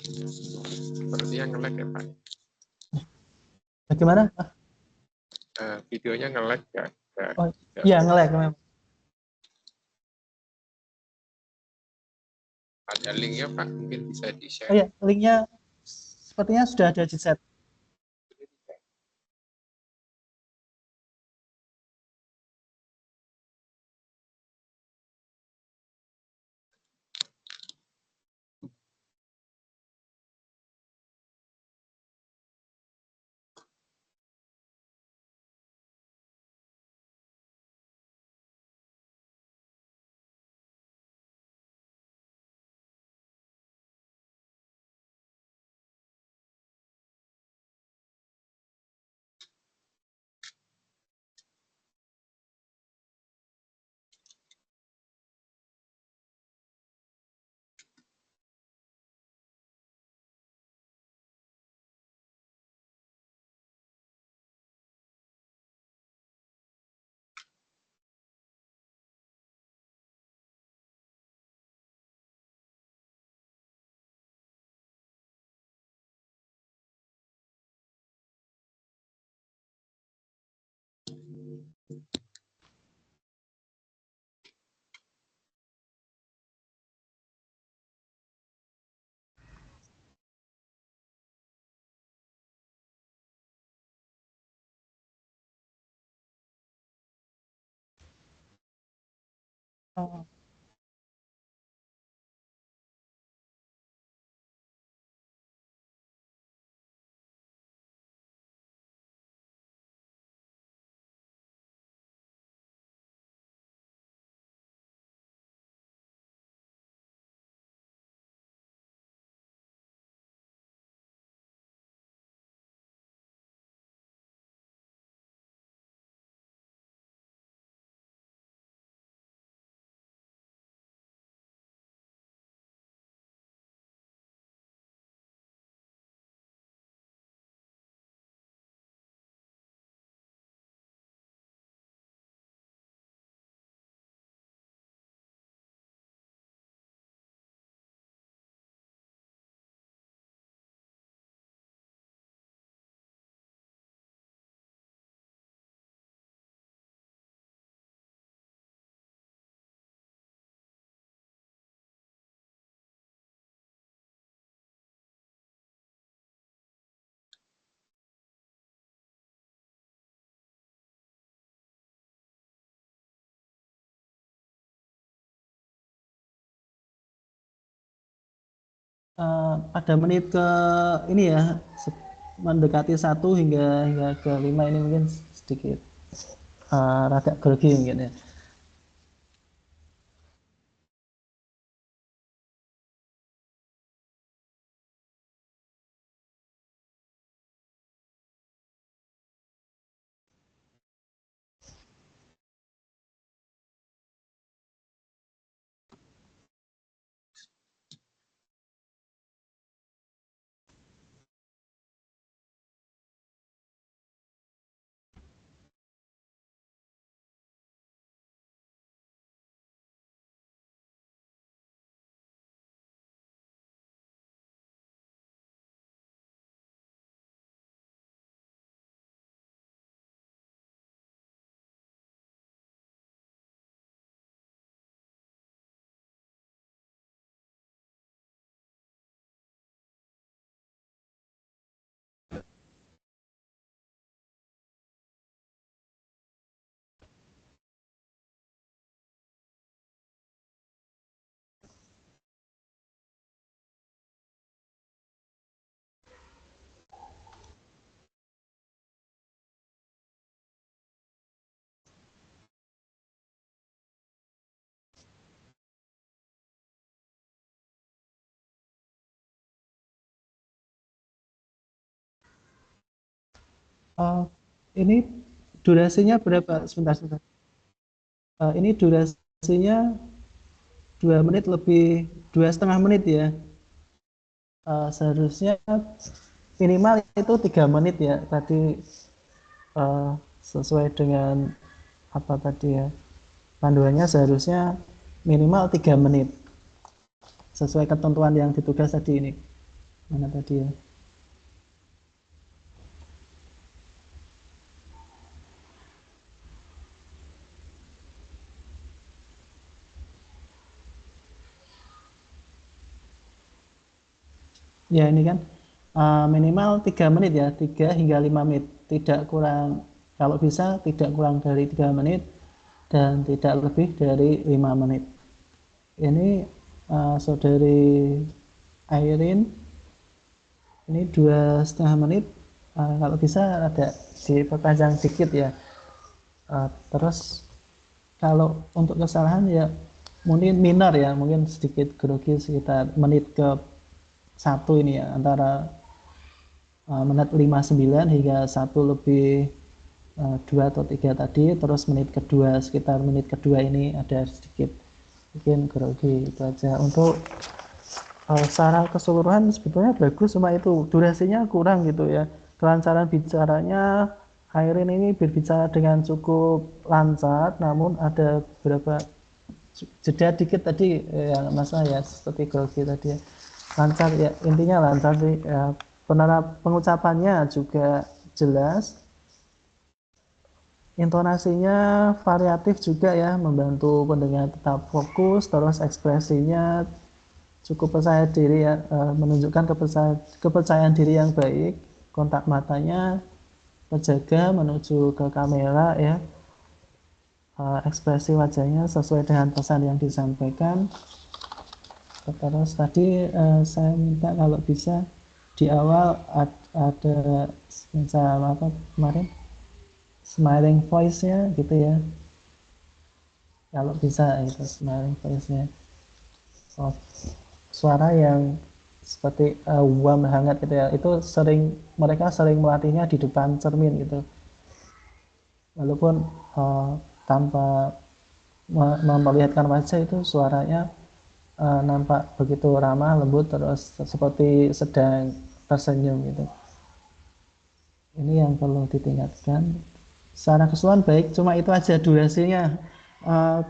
Sepertinya nge-lag ya Pak. Bagaimana? Videonya nge-lag ya. Oh iya, nge-lag memang. Ada linknya Pak, mungkin bisa Oh di-share. iya, linknya sepertinya sudah ada di chat. Oh, pada menit ke ini ya, mendekati 1 hingga ke 5 ini mungkin sedikit rada grogi mungkin ya. Oh, ini durasinya berapa? Sebentar, sebentar. Ini durasinya 2 menit lebih, 2,5 menit ya. Seharusnya minimal itu 3 menit ya. Tadi eh, sesuai dengan apa tadi ya, panduannya seharusnya minimal 3 menit sesuai ketentuan yang ditugas tadi ini. Mana tadi ya? Ya ini kan minimal 3 menit ya, 3 hingga 5 menit, tidak kurang, kalau bisa tidak kurang dari 3 menit dan tidak lebih dari 5 menit. Ini saudari Airin, ini 2,5 menit. Kalau bisa ada diperpanjang dikit ya. Terus kalau untuk kesalahan ya mungkin minor ya, mungkin sedikit grogi sekitar menit ke 1 ini ya, antara menit 59 hingga 1 lebih 2 atau 3 tadi, terus menit kedua, sekitar menit kedua ini ada sedikit mungkin grogi. Itu aja. Untuk secara keseluruhan sebetulnya bagus, cuma itu durasinya kurang gitu ya. Kelancaran bicaranya Airin ini berbicara dengan cukup lancar, namun ada beberapa jeda dikit tadi yang masalah ya, seperti grogi tadi ya. Lancar ya, intinya lancar sih ya. Pengucapannya juga jelas, intonasinya variatif juga ya, membantu pendengar tetap fokus, terus ekspresinya cukup percaya diri ya, menunjukkan kepercayaan diri yang baik, kontak matanya terjaga menuju ke kamera ya. ekspresi wajahnya sesuai dengan pesan yang disampaikan. Terus tadi saya minta kalau bisa di awal ada misal apa kemarin smiling voice-nya gitu ya. Kalau bisa itu smiling voice-nya. Oh, suara yang seperti warm hangat gitu ya. Itu mereka sering melatihnya di depan cermin gitu. Walaupun tanpa memperlihatkan wajah itu suaranya nampak begitu ramah, lembut, terus seperti sedang tersenyum gitu. Ini yang perlu ditingkatkan. Secara keseluruhan baik, cuma itu aja durasinya.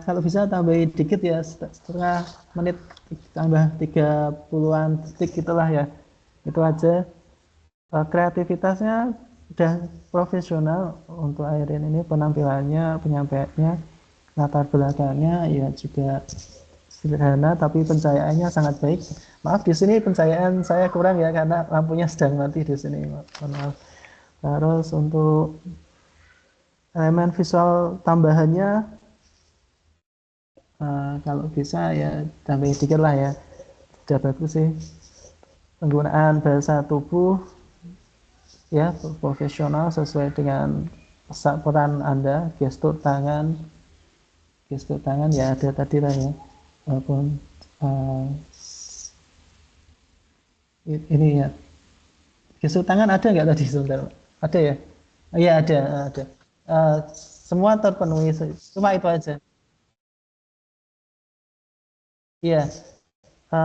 Kalau bisa tambahin dikit ya, setengah menit tambah 30-an detik gitulah ya. Itu aja. Kreativitasnya udah profesional untuk Airin ini, penampilannya, penyampaiannya, latar belakangnya ya juga sederhana tapi pencahayaannya sangat baik. Maaf di sini pencahayaan saya kurang ya karena lampunya sedang mati di sini. Maaf. Terus untuk elemen visual tambahannya kalau bisa ya tambah dikit lah ya. Sudah bagus sih. Penggunaan bahasa tubuh ya profesional sesuai dengan peran Anda, gestur tangan ya ada tadi lah ya. Walaupun ini ya gestur tangan ada nggak tadi sebentar? Ada ya? Iya ada. Semua terpenuhi, cuma itu aja. Iya,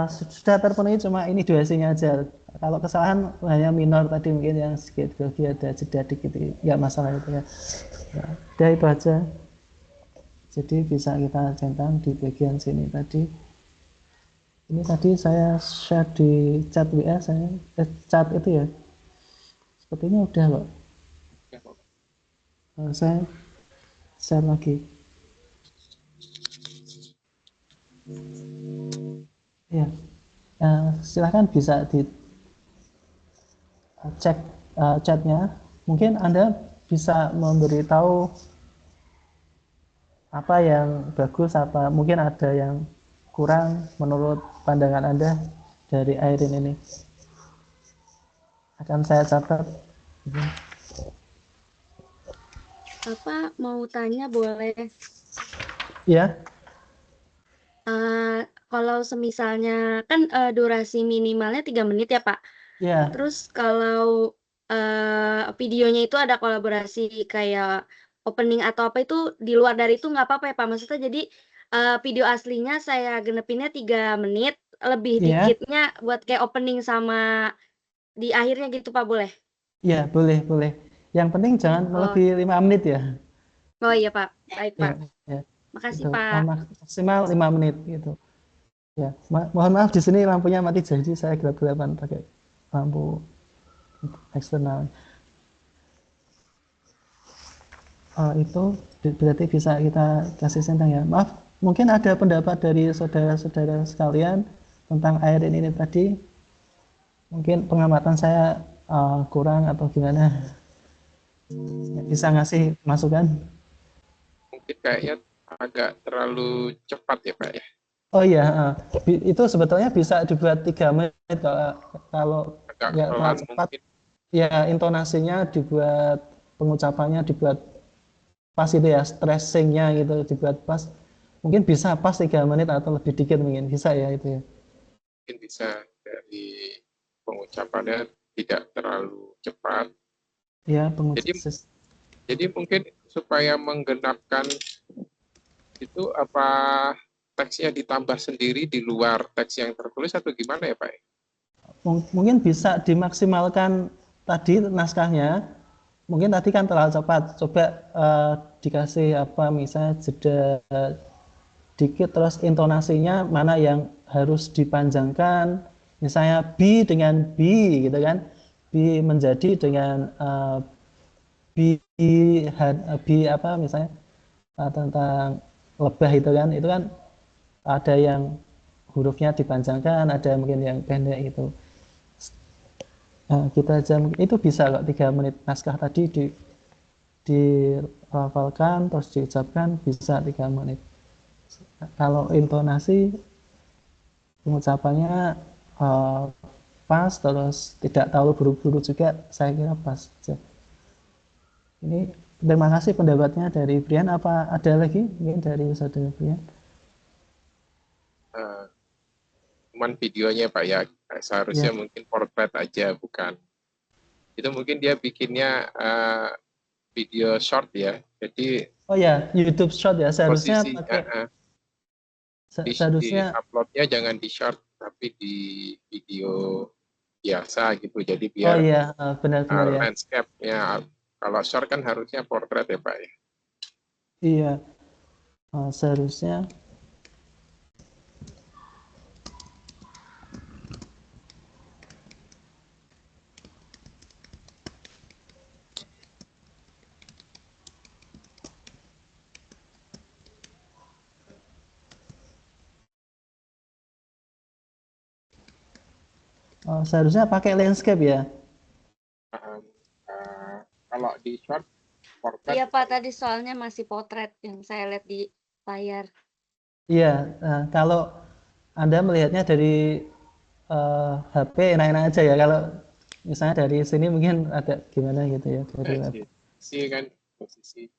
sudah terpenuhi, cuma ini durasinya aja. Kalau kesalahan hanya minor tadi mungkin yang sedikit grogi ada jeda dikit, nggak masalah itu ya. Udah itu aja. Jadi bisa kita centang di bagian sini tadi. Ini tadi saya share di chat WA saya, chat itu ya. Sepertinya udah kok. Saya share lagi. Ya, silahkan bisa dicek chatnya. Mungkin Anda bisa memberitahu apa yang bagus, apa mungkin ada yang kurang menurut pandangan Anda dari Airin ini. Akan saya catat. Apa mau tanya boleh? Ya. Kalau semisalnya kan durasi minimalnya 3 menit ya Pak. Ya. Terus kalau videonya itu ada kolaborasi kayak opening atau apa itu di luar dari itu nggak apa-apa ya Pak? Maksudnya jadi video aslinya saya genepinnya 3 menit, lebih Ya. dikitnya buat kayak opening sama di akhirnya gitu Pak boleh? Ya, boleh. Yang penting jangan melebihi 5 menit ya. Oh iya Pak, baik Pak. Ya. Makasih Itu Pak. maksimal 5 menit gitu. Ya, mohon maaf di sini lampunya mati jadi saya gelap-gelapan pakai lampu eksternal. Itu berarti bisa kita kasih centang ya. Maaf, mungkin ada pendapat dari saudara-saudara sekalian tentang Airin ini tadi. Mungkin pengamatan saya kurang atau gimana? Bisa ngasih masukan? Mungkin kayaknya agak terlalu cepat ya Pak ya. Oh iya, itu sebetulnya bisa dibuat 3 menit kalau Agak nggak terlalu pelan cepat. mungkin. Ya intonasinya dibuat, pengucapannya dibuat pas itu ya, stressingnya gitu dibuat pas. Mungkin bisa pas 3 menit atau lebih dikit mungkin bisa ya itu ya. Mungkin bisa dari pengucapannya tidak terlalu cepat. Ya Jadi mungkin supaya menggenapkan itu apa teksnya ditambah sendiri di luar teks yang tertulis atau gimana ya Pak? mungkin bisa dimaksimalkan tadi naskahnya. Mungkin tadi kan terlalu cepat. Coba dikasih apa misalnya jeda dikit, terus intonasinya mana yang harus dipanjangkan, misalnya B dengan B gitu kan, B menjadi dengan B, B apa misalnya tentang lebah itu kan ada yang hurufnya dipanjangkan, ada mungkin yang pendek itu. Kita aja itu bisa kok 3 menit naskah tadi dilafalkan terus diucapkan bisa 3 menit. Kalau intonasi pengucapannya pas terus tidak terlalu buru-buru juga, saya kira pas saja. Ini terima kasih pendapatnya dari Brian. Apa ada lagi mungkin dari saudara Brian? Cuman videonya Pak ya, seharusnya Ya. mungkin portrait aja, bukan. Itu mungkin dia bikinnya video short ya, jadi Oh ya, YouTube Short ya, seharusnya posisi pakai di seharusnya uploadnya jangan di short tapi di video biasa gitu, jadi oh biar iya, benar-benar ya. landscape-nya, kalau short kan harusnya portrait ya Pak ya. Iya, seharusnya seharusnya pakai landscape ya. Kalau di short portrait Iya Pak, tadi soalnya masih potret yang saya lihat di layar. Iya, kalau Anda melihatnya dari HP enak-enak aja ya. Kalau misalnya dari sini mungkin agak gimana gitu ya dari web. sih kan posisi.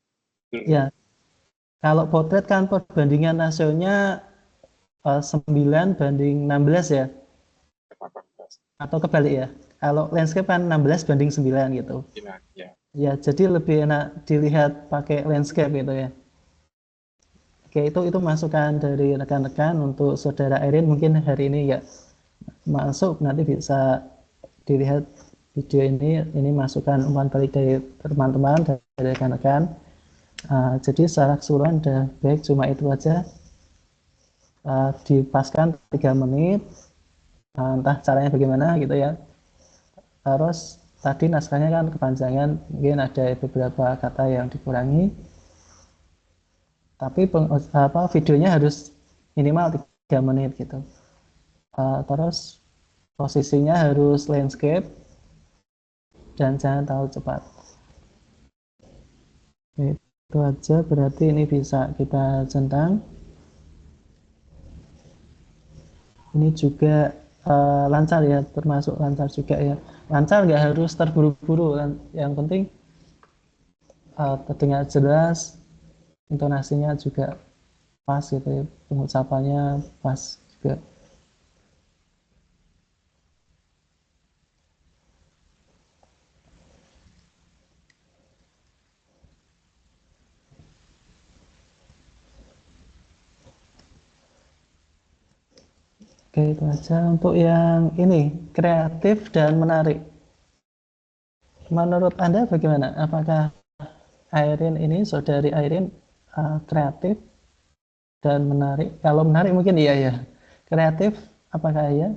Ya, kalau potret kan perbandingan rasionya 9:16 ya, atau kebalik ya. Kalau landscape kan 16:9 gitu. Ya. Ya, jadi lebih enak dilihat pakai landscape gitu ya. Oke, itu masukan dari rekan-rekan. Untuk saudara Erin mungkin hari ini ya masuk, nanti bisa dilihat video ini masukan umpan balik dari teman-teman, dari rekan-rekan. Jadi secara keseluruhan udah baik, cuma itu aja. Dipaskan 3 menit, entah caranya bagaimana gitu ya. Terus tadi naskahnya kan kepanjangan, mungkin ada beberapa kata yang dikurangi, tapi videonya harus minimal 3 menit gitu. Terus posisinya harus landscape dan jangan terlalu cepat. Itu aja, berarti ini bisa kita centang. Ini juga lancar ya, termasuk lancar juga ya. Lancar nggak harus terburu-buru, yang penting terdengar jelas, intonasinya juga pas gitu ya, pengucapannya pas juga. Oke, itu aja untuk yang ini, kreatif dan menarik. Menurut Anda bagaimana? Apakah Airin ini, saudari Airin, kreatif dan menarik? Kalau menarik mungkin iya ya. Kreatif, apakah iya?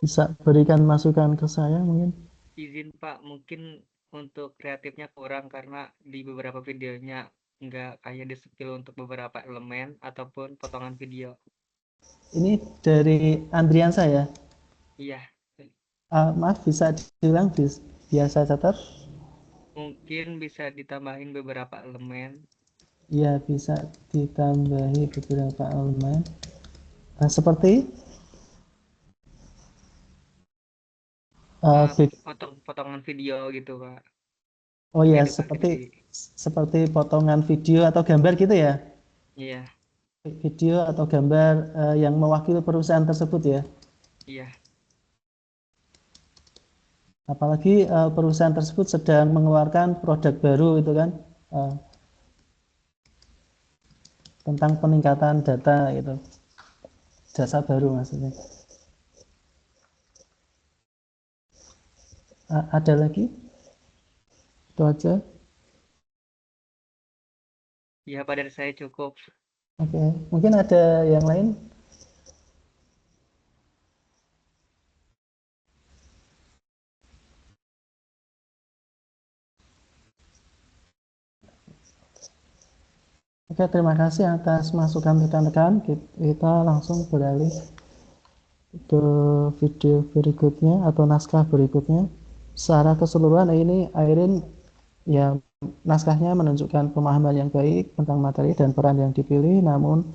Bisa berikan masukan ke saya mungkin? Izin Pak, mungkin untuk kreatifnya kurang karena di beberapa videonya nggak kayak di-spill untuk beberapa elemen ataupun potongan video. Ini dari Andrian saya. Iya, Maaf, bisa diulang, biasa catat? mungkin bisa ditambahin beberapa elemen. Ya, bisa ditambahi beberapa elemen. Seperti Potongan video gitu Pak. oh ya, Edukasi. seperti potongan video atau gambar gitu ya? Iya, Video atau gambar yang mewakili perusahaan tersebut ya. iya. Apalagi perusahaan tersebut sedang mengeluarkan produk baru itu kan, tentang peningkatan data gitu, jasa baru maksudnya. Ada lagi? Itu aja. Iya Pak, dari saya cukup. Oke, mungkin ada yang lain? Oke, terima kasih atas masukan rekan-rekan. Kita langsung beralih ke video berikutnya atau naskah berikutnya. Secara keseluruhan ini Airin ya, naskahnya menunjukkan pemahaman yang baik tentang materi dan peran yang dipilih, namun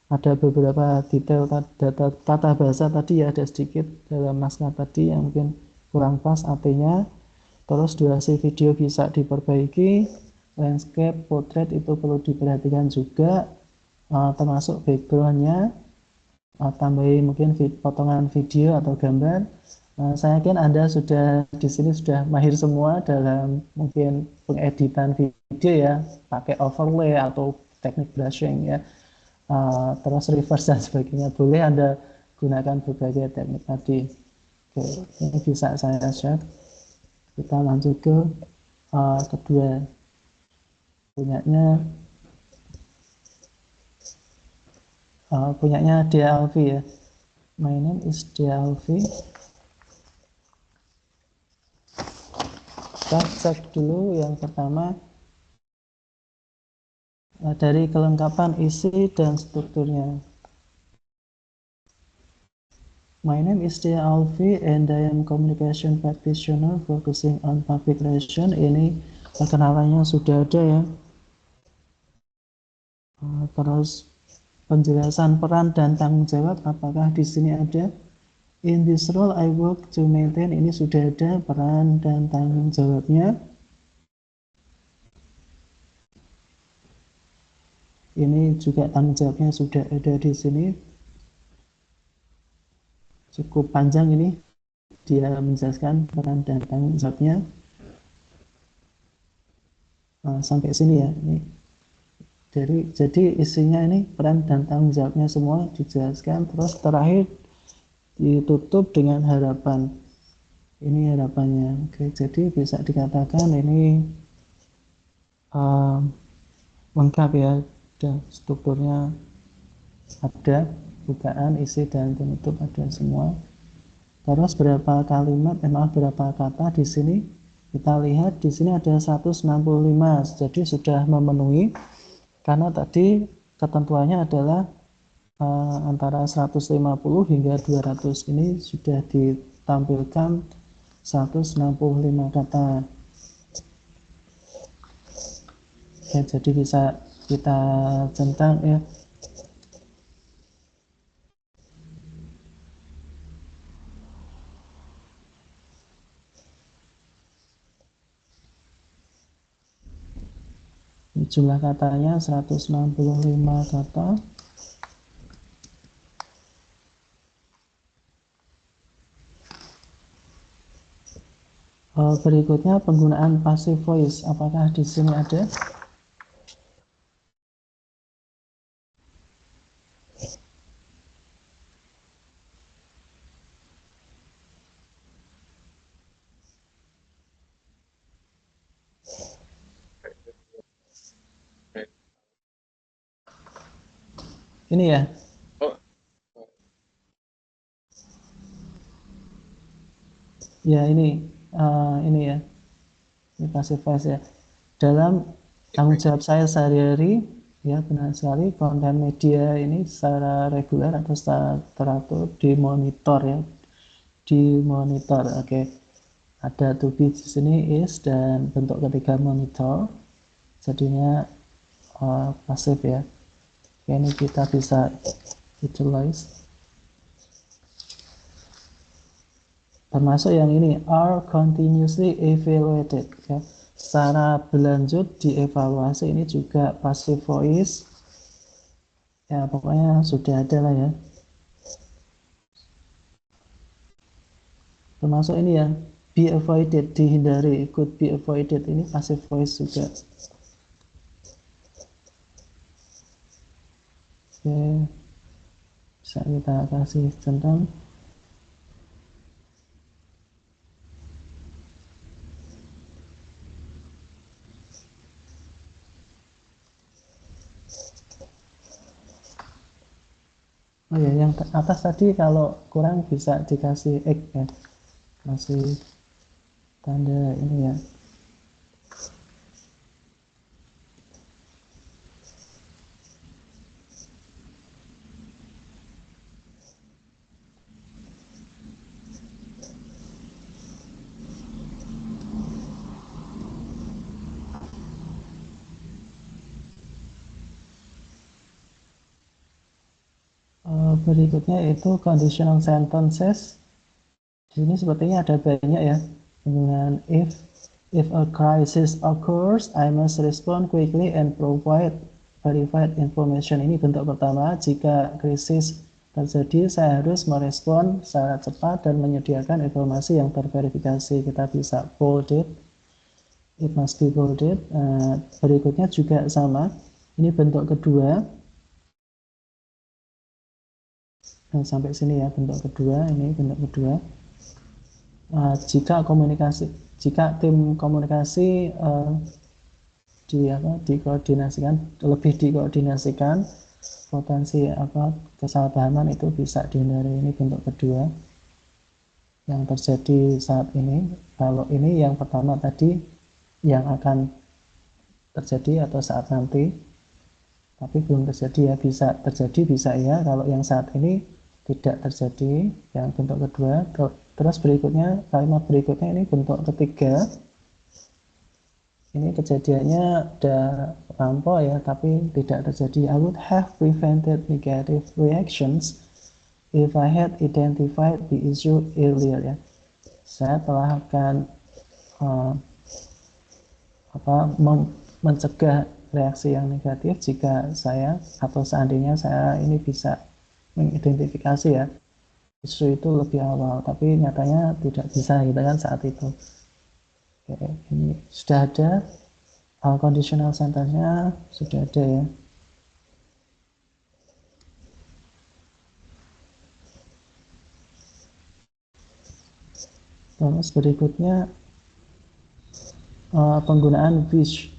ada beberapa detail tata bahasa tadi ya, ada sedikit dalam naskah tadi yang mungkin kurang pas artinya. Terus durasi video bisa diperbaiki, landscape, portrait itu perlu diperhatikan juga, termasuk backgroundnya, tambahin mungkin potongan video atau gambar. Saya yakin Anda sudah di sini sudah mahir semua dalam mungkin pengeditan video ya, pakai overlay atau teknik brushing ya, terus reverse dan sebagainya. Boleh Anda gunakan berbagai teknik tadi. Oke, ini bisa saya share. Kita lanjut ke kedua, punyanya Dea Alfi ya. My name is Dea Alfi. Kita cek dulu yang pertama dari kelengkapan isi dan strukturnya. My name is Dea Alfi and I am communication practitioner focusing on public relation. Ini perkenalannya sudah ada ya. Terus penjelasan peran dan tanggung jawab apakah di sini ada? In this role I work to maintain, ini sudah ada peran dan tanggung jawabnya. Ini juga tanggung jawabnya sudah ada di sini. Cukup panjang ini, dia menjelaskan peran dan tanggung jawabnya. Sampai sini ya. Ini jadi isinya ini peran dan tanggung jawabnya semua dijelaskan. Terus terakhir ditutup dengan harapan. Ini harapannya. Oke, jadi bisa dikatakan ini lengkap ya. Ada strukturnya, ada bukaan, isi dan penutup ada semua. Terus berapa kalimat, berapa kata di sini? Kita lihat di sini ada 165, jadi sudah memenuhi karena tadi ketentuannya adalah antara 150 hingga 200. Ini sudah ditampilkan 165 kata. Ya, jadi bisa kita centang ya. Jumlah katanya 165 kata. Berikutnya penggunaan passive voice. Apakah di sini ada? Ini ya. Ya ini ya. Ini passive voice ya. Dalam tanggung jawab saya sehari-hari, ya benar sekali, konten media ini secara reguler atau secara teratur dimonitor ya. Dimonitor, oke. Ada to be di sini is dan bentuk ketiga monitor. Jadinya pasif ya. Oke, ini kita bisa utilize. Termasuk yang ini are continuously evaluated ya. Secara berlanjut dievaluasi, ini juga passive voice. Ya, pokoknya sudah ada lah ya. Termasuk ini ya, be avoided, dihindari, could be avoided, ini passive voice juga. Oke, bisa kita kasih centang. Oh ya, yang atas tadi kalau kurang bisa dikasih X ya, kasih tanda ini ya. Berikutnya itu conditional sentences. Di sini sepertinya ada banyak ya. Dengan if a crisis occurs, I must respond quickly and provide verified information. Ini bentuk pertama. Jika krisis terjadi, saya harus merespon secara cepat dan menyediakan informasi yang terverifikasi. Kita bisa bolded. It must be bolded. Berikutnya juga sama. Ini bentuk kedua. Sampai sini ya bentuk kedua. Ini bentuk kedua. Jika tim komunikasi dikoordinasikan, lebih dikoordinasikan, potensi kesalahpahaman itu bisa dihindari. Ini bentuk kedua yang terjadi saat ini. Kalau ini yang pertama tadi yang akan terjadi atau saat nanti, tapi belum terjadi ya, bisa terjadi bisa ya. Kalau yang saat ini tidak terjadi, yang bentuk kedua. Terus berikutnya, kalimat berikutnya ini bentuk ketiga. Ini kejadiannya udah lampau ya, tapi tidak terjadi. I would have prevented negative reactions if I had identified the issue earlier ya. Saya telah akan mencegah reaksi yang negatif jika saya atau seandainya saya ini bisa mengidentifikasi ya isu itu lebih awal, tapi nyatanya tidak bisa gitu kan saat itu. Oke, ini sudah ada conditional sentence-nya, sudah ada ya. Terus berikutnya penggunaan which.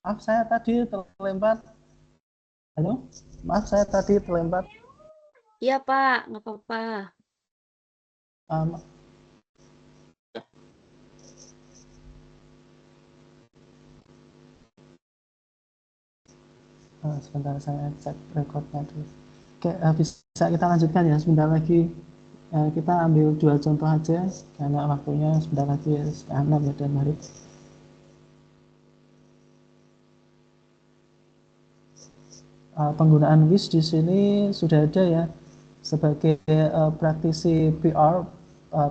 Maaf saya tadi terlempar. Halo? Maaf saya tadi terlempar. Iya Pak, nggak apa-apa. Sebentar saya cek recordnya dulu. Oke, bisa kita lanjutkan ya sebentar lagi. Kita ambil 2 contoh aja karena waktunya sebentar lagi ya, 5:30 ya dan maghrib. Penggunaan which di sini sudah ada ya sebagai praktisi PR,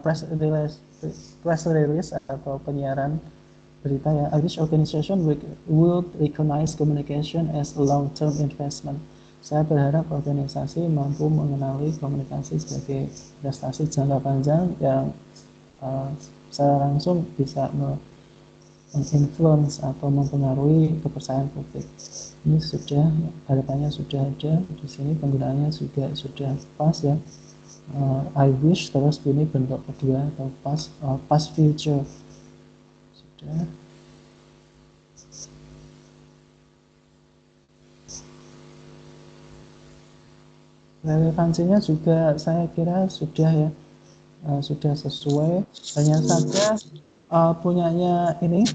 press release atau penyiaran berita ya. I wish organization would recognize communication as a long-term investment. Saya berharap organisasi mampu mengenali komunikasi sebagai investasi jangka panjang yang secara langsung bisa menginfluence atau mempengaruhi kepercayaan publik. Ini sudah, harapannya sudah ada di sini, penggunaannya juga sudah pas ya. I wish, terus ini bentuk kedua atau past future sudah. Relevansinya juga saya kira sudah ya, sudah sesuai. Hanya saja punyanya ini,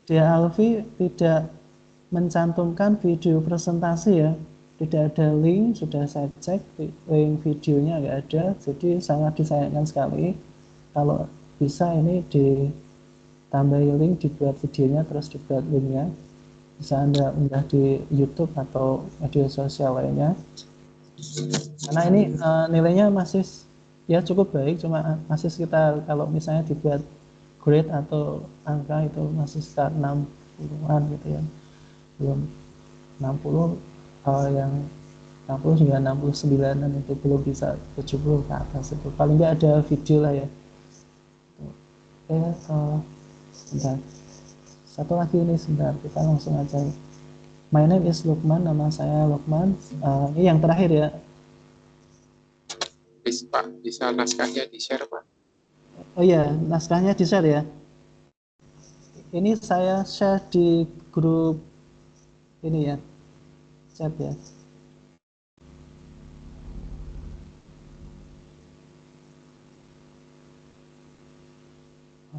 Dia Alfi tidak mencantumkan video presentasi ya, tidak ada link. Sudah saya cek, link videonya nggak ada, jadi sangat disayangkan sekali. Kalau bisa ini ditambahi link, dibuat videonya terus dibuat linknya, bisa Anda unggah di YouTube atau media sosial lainnya, karena ini nilainya masih ya cukup baik, cuma masih sekitar, kalau misalnya dibuat grade atau angka itu masih sekitar 60-an gitu ya, belum 60, yang 60 hingga 69-an itu belum bisa 70 ke atas, itu paling nggak ada video lah ya. Oke, sebentar, satu lagi ini, sebentar, kita langsung aja. My name is Lukman, nama saya Lukman. Ini yang terakhir ya. Please Pak, bisa naskahnya di-share Pak. Oh iya, naskahnya di-share ya. Ini saya share di grup ini ya, chat ya.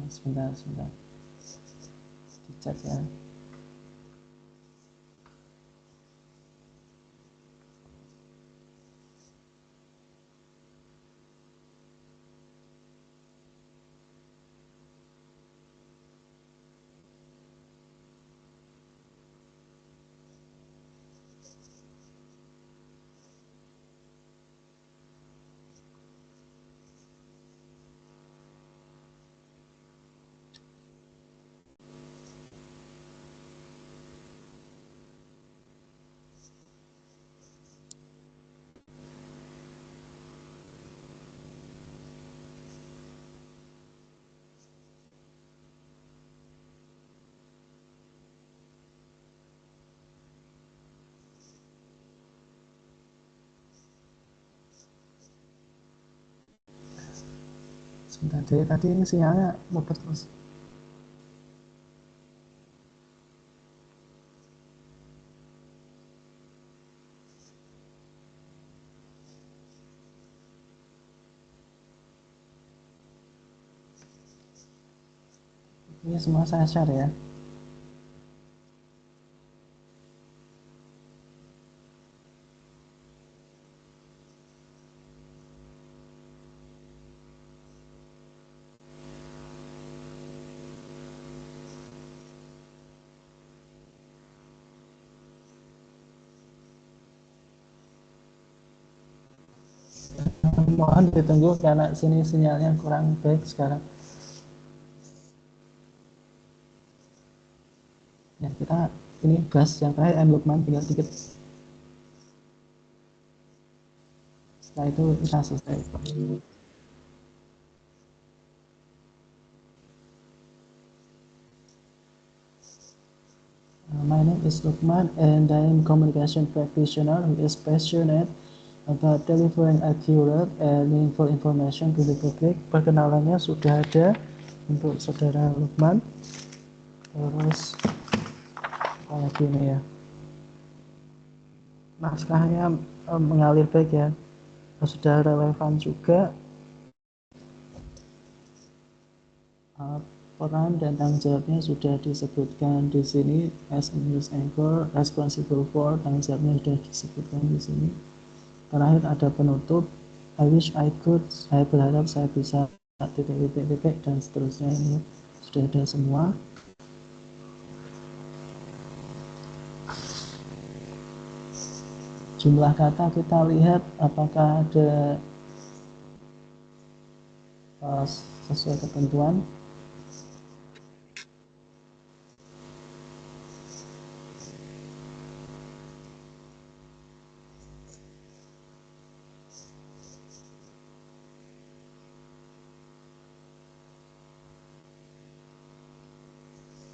Sebentar, di chat ya. Sebentar, dari tadi ini sinyalnya muter terus. Ini semua saya share ya. Mohon ditunggu karena sini sinyalnya kurang baik sekarang. Ya, kita ini bahas yang terakhir, I'm Lukman, tinggal dikit. Setelah itu kita selesai. My name is Lukman and I am communication practitioner who is passionate about delivering accurate and meaningful information to the public. Perkenalannya sudah ada untuk saudara Lukman. Terus kayak gini ya, naskahnya mengalir baik ya, sudah relevan juga. Peran dan tanggung jawabnya sudah disebutkan di sini. As a news anchor, responsible for, tanggung jawabnya sudah disebutkan di sini. Terakhir ada penutup, I wish I could, saya berharap saya bisa, titik, dan seterusnya. Ini sudah ada semua. Jumlah kata kita lihat apakah ada sesuai ketentuan.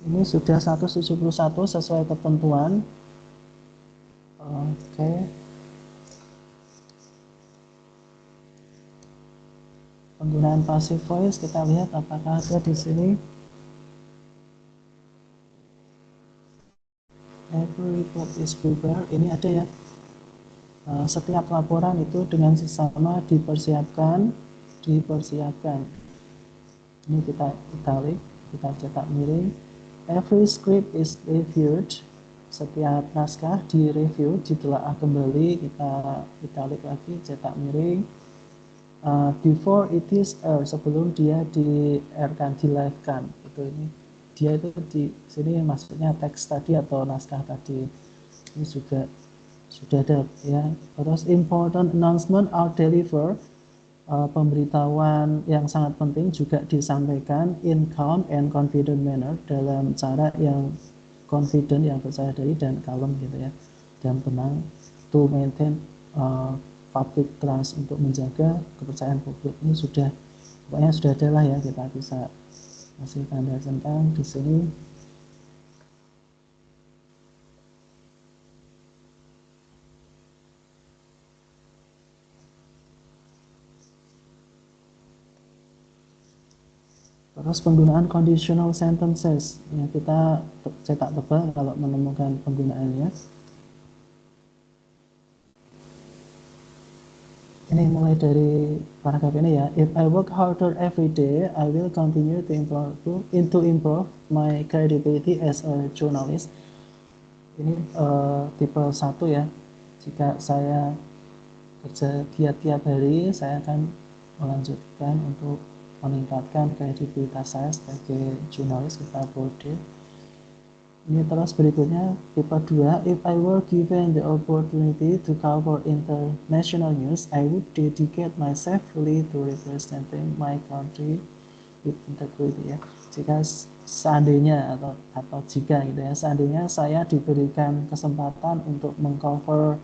Ini sudah 171 sesuai ketentuan. Oke. Penggunaan passive voice kita lihat apakah ada di sini. Every report is prepared. Ini ada ya. Setiap laporan itu dengan sesama dipersiapkan. Ini kita italic, kita cetak miring. Every script is reviewed. Setiap naskah direview, ditelaah kembali, kita italic lagi, cetak miring. Before it is aired, sebelum dia di-airkan, di-live-kan. Ini dia itu di sini maksudnya teks tadi atau naskah tadi. Ini juga sudah ada ya. Terus important announcement are delivered. Pemberitahuan yang sangat penting juga disampaikan in calm and confident manner, dalam cara yang confident, yang percaya diri, dan kalem gitu ya, dan tenang, to maintain public trust, untuk menjaga kepercayaan publik. Ini sudah, pokoknya sudah ada lah ya, kita bisa kasih tanda centang di sini. Terus penggunaan conditional sentences, ya, kita cetak tebal kalau menemukan penggunaannya. Ini mulai dari paragraf ini ya. If I work harder every day, I will continue to improve my credibility as a journalist. Ini tipe 1 ya. Jika saya kerja giat tiap hari, saya akan melanjutkan untuk meningkatkan kredibilitas saya sebagai jurnalis. Kita kode. Ini terus berikutnya tipe 2, if I were given the opportunity to cover international news, I would dedicate myself fully to representing my country with integrity ya. Jika seandainya atau jika gitu ya, seandainya saya diberikan kesempatan untuk mengcover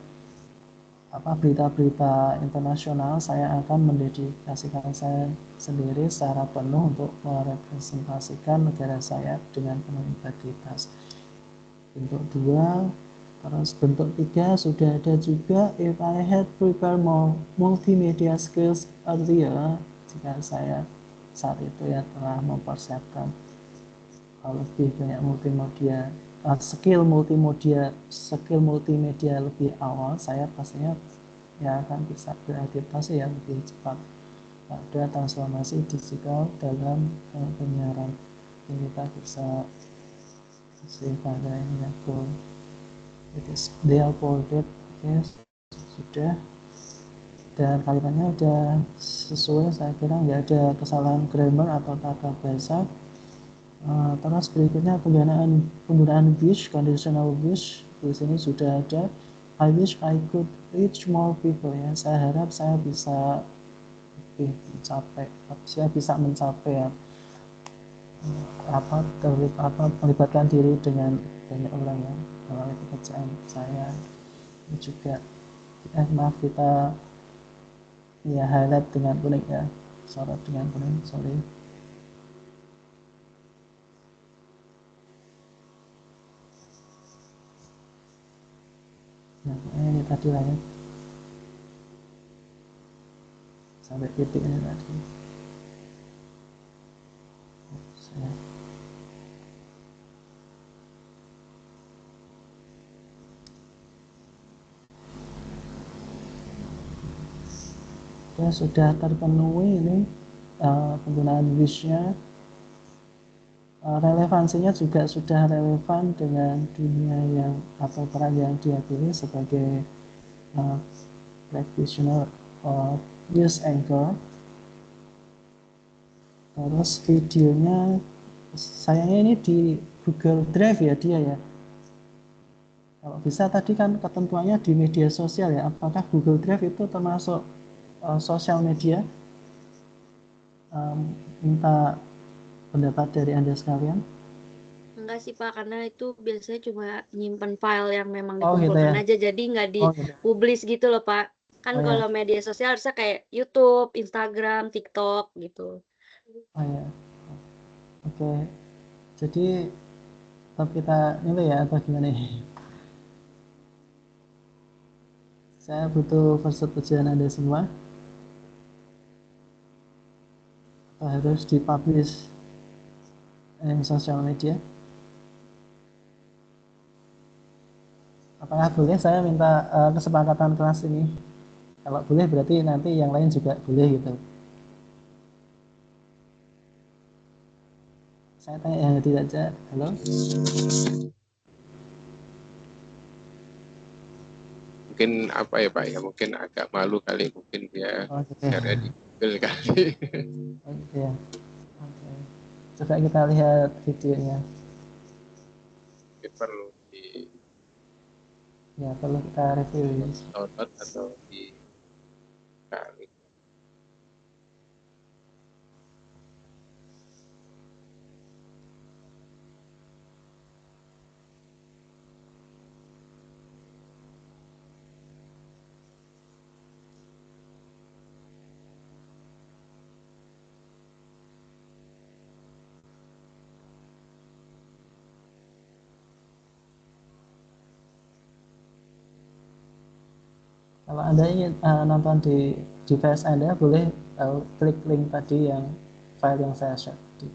berita-berita internasional, saya akan mendedikasikan saya sendiri secara penuh untuk merepresentasikan negara saya dengan penuh integritas. Bentuk 2, terus bentuk 3 sudah ada juga, if I had prepared more multimedia skills earlier, jika saya saat itu ya telah mempersiapkan lebih banyak multimedia, skill multimedia lebih awal, saya pastinya ya akan bisa beradaptasi ya lebih cepat pada transformasi digital dalam penyiaran. Ini kita bisa kasih pada ini ya, goal. It is there folded, oke, sudah, dan kalimatnya udah sesuai, saya kira nggak ada kesalahan grammar atau tata bahasa. Terus berikutnya penggunaan wish, conditional wish, di sini sudah ada. I wish I could reach more people ya. Saya harap saya bisa mencapai ya, melibatkan diri dengan banyak orang ya melalui pekerjaan saya. Ini juga kita ya highlight dengan kuning ya, sorot dengan kuning, sorry. Nah, ini tadi lah ya, sampai titik ini tadi. Ya, sudah terpenuhi ini penggunaan wish-nya. Relevansinya juga sudah relevan dengan dunia yang atau peran yang dia pilih sebagai practitioner news anchor. Terus videonya sayangnya ini di Google Drive ya dia ya. Kalau bisa tadi kan ketentuannya di media sosial ya. Apakah Google Drive itu termasuk sosial media? Minta pendapat dari Anda sekalian. Enggak sih Pak, karena itu biasanya cuma nyimpen file yang memang Oh, gitu dikumpulkan ya. aja, jadi nggak Oh, gitu. dipublish gitu loh Pak. Kan Oh, ya. kalau media sosial harusnya kayak YouTube, Instagram, TikTok gitu. Oh ya. Oke. Jadi tetap kita nilai ya atau gimana nih? Saya butuh persetujuan Anda semua. Atau harus dipublish di sosial media? Apakah boleh saya minta kesepakatan kelas ini? Kalau boleh berarti nanti yang lain juga boleh gitu. Saya tanya yang tidak aja. Halo? Mungkin apa ya Pak ya, mungkin agak malu kali, mungkin dia Oh, gitu. share di Google kali. Oke. Oke. Coba kita lihat videonya. Mungkin perlu di Ya, perlu kita review. download atau di kali. Kalau Anda ingin nonton di device Anda, boleh klik link tadi yang file yang saya share tadi.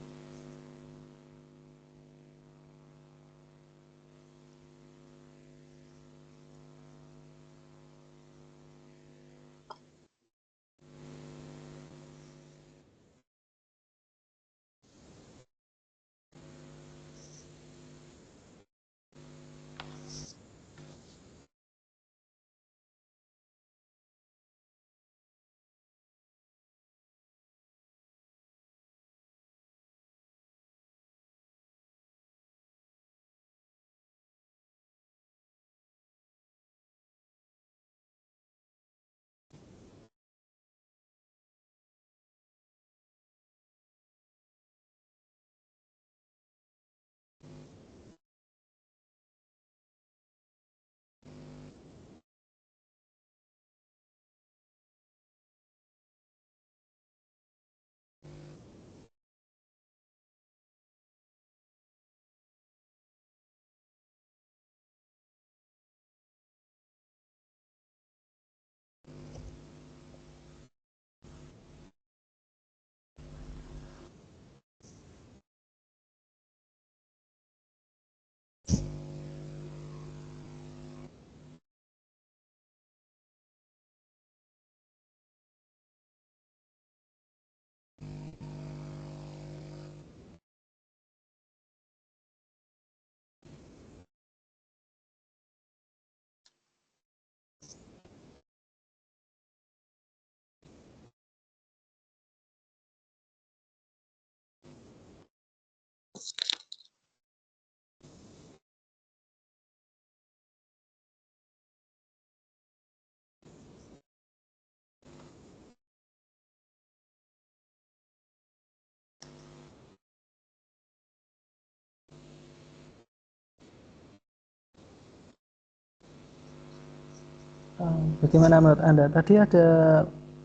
Bagaimana menurut Anda? Tadi ada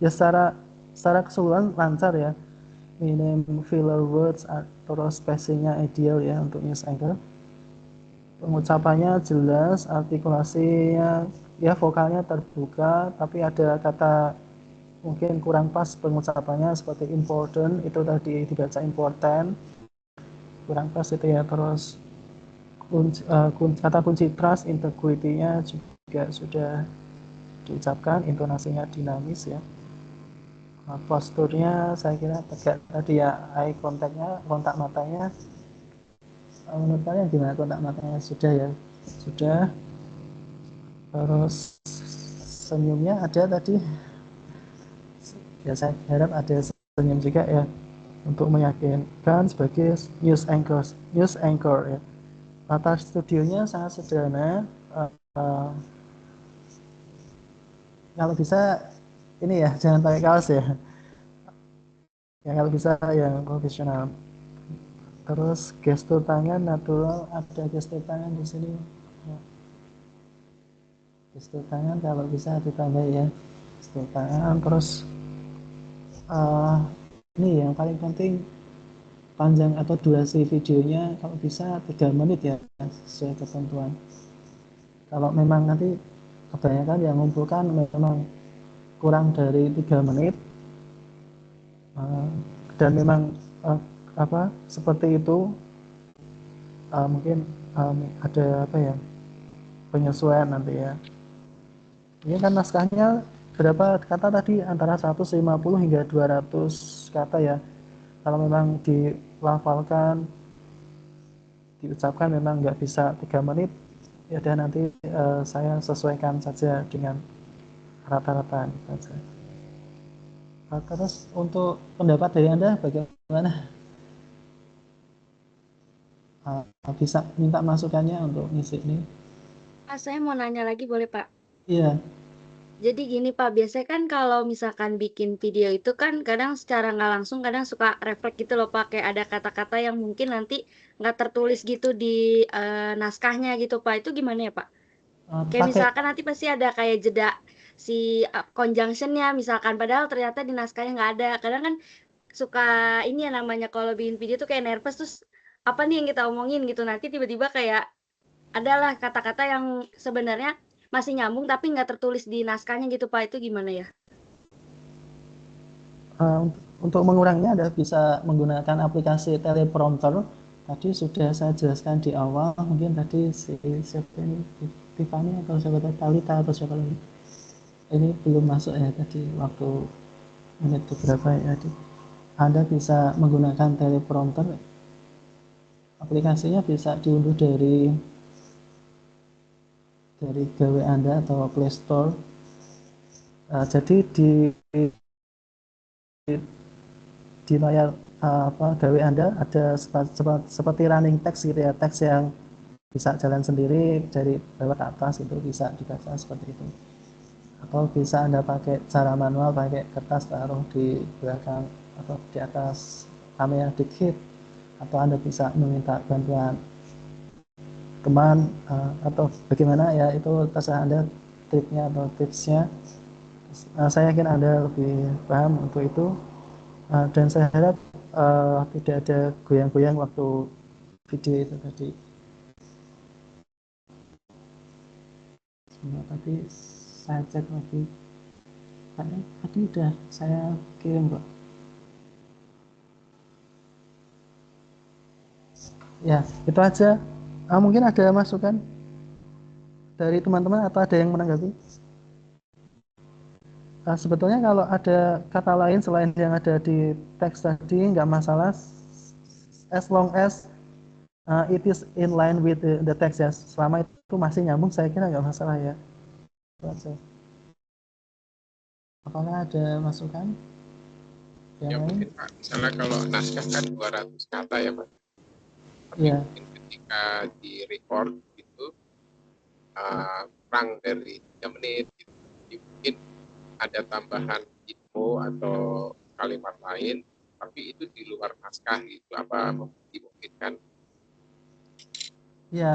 ya secara keseluruhan lancar ya. Minim filler words terus spacingnya ideal ya untuk news anchor. Pengucapannya jelas, artikulasinya ya vokalnya terbuka, tapi ada kata mungkin kurang pas pengucapannya seperti important, itu tadi dibaca important, kurang pas itu ya. Terus kata kunci trust, integrity-nya juga sudah diucapkan, intonasinya dinamis ya. Posturnya saya kira tegak tadi ya, eye contact-nya, kontak matanya. Menurut kalian gimana kontak matanya? Sudah ya? Sudah. Terus senyumnya ada tadi. Ya saya harap ada senyum juga ya untuk meyakinkan sebagai news anchor. News anchor ya. Tata studionya sangat sederhana. Kalau bisa ini ya jangan pakai kaos ya. Ya kalau bisa yang profesional. Terus gestur tangan natural, ada gestur tangan di sini. Ya. Gestur tangan kalau bisa ditambah ya. Gestur tangan terus ini yang paling penting panjang atau durasi videonya kalau bisa 3 menit ya sesuai ketentuan. Kalau memang nanti kebanyakan yang mengumpulkan memang kurang dari 3 menit dan memang seperti itu mungkin ada penyesuaian nanti ya. Ini kan naskahnya berapa kata tadi? Antara 150 hingga 200 kata ya. Kalau memang dilafalkan, diucapkan memang nggak bisa 3 menit, ya udah nanti saya sesuaikan saja dengan rata-rata saja. Terus untuk pendapat dari Anda bagaimana? Bisa minta masukannya untuk ngisi ini? Pak, saya mau nanya lagi boleh Pak? Iya. Jadi gini Pak, biasanya kan kalau misalkan bikin video itu kan kadang secara nggak langsung kadang suka refleks gitu loh Pak, kayak ada kata-kata yang mungkin nanti nggak tertulis gitu di naskahnya gitu Pak, itu gimana ya Pak? Kayak Pakai misalkan nanti pasti ada kayak jeda si conjunction-nya misalkan, padahal ternyata di naskahnya nggak ada. Kadang kan suka ini ya namanya kalau bikin video tuh kayak nervous, terus apa nih yang kita omongin gitu, nanti tiba-tiba kayak adalah kata-kata yang sebenarnya masih nyambung tapi nggak tertulis di naskahnya gitu Pak, itu gimana ya? untuk menguranginya Anda bisa menggunakan aplikasi teleprompter. Tadi sudah saya jelaskan di awal, mungkin tadi siapa ini, Tiffany atau siapa tadi, Talita atau siapa lagi. Ini belum masuk ya tadi waktu menit berapa ya tadi. Anda bisa menggunakan teleprompter. Aplikasinya bisa diunduh dari GW Anda atau Play Store. Jadi di layar GW Anda ada seperti running text gitu ya, teks yang bisa jalan sendiri dari bawah ke atas, itu bisa dibaca seperti itu. Atau bisa Anda pakai cara manual, pakai kertas taruh di belakang atau di atas kamera dikit, atau Anda bisa meminta bantuan teman atau bagaimana ya, itu terserah Anda triknya atau tipsnya. Saya yakin Anda lebih paham untuk itu, dan saya harap tidak ada goyang-goyang waktu video itu tadi. Tapi saya cek lagi, tadi udah saya kirim kok. Ya, itu aja. Mungkin ada masukan dari teman-teman atau ada yang menanggapi? Sebetulnya kalau ada kata lain selain yang ada di teks tadi nggak masalah, as long as it is in line with the text ya. Selama itu masih nyambung, saya kira nggak masalah ya. Itu aja. Apakah ada masukan yang Ya lain? mungkin Pak, misalnya kalau naskah kan 200 kata ya Pak. Tapi Iya. mungkin ketika di record itu kurang dari 3 menit gitu. Jadi mungkin ada tambahan info atau kalimat lain, tapi itu di luar naskah gitu, apa dimungkinkan? Ya,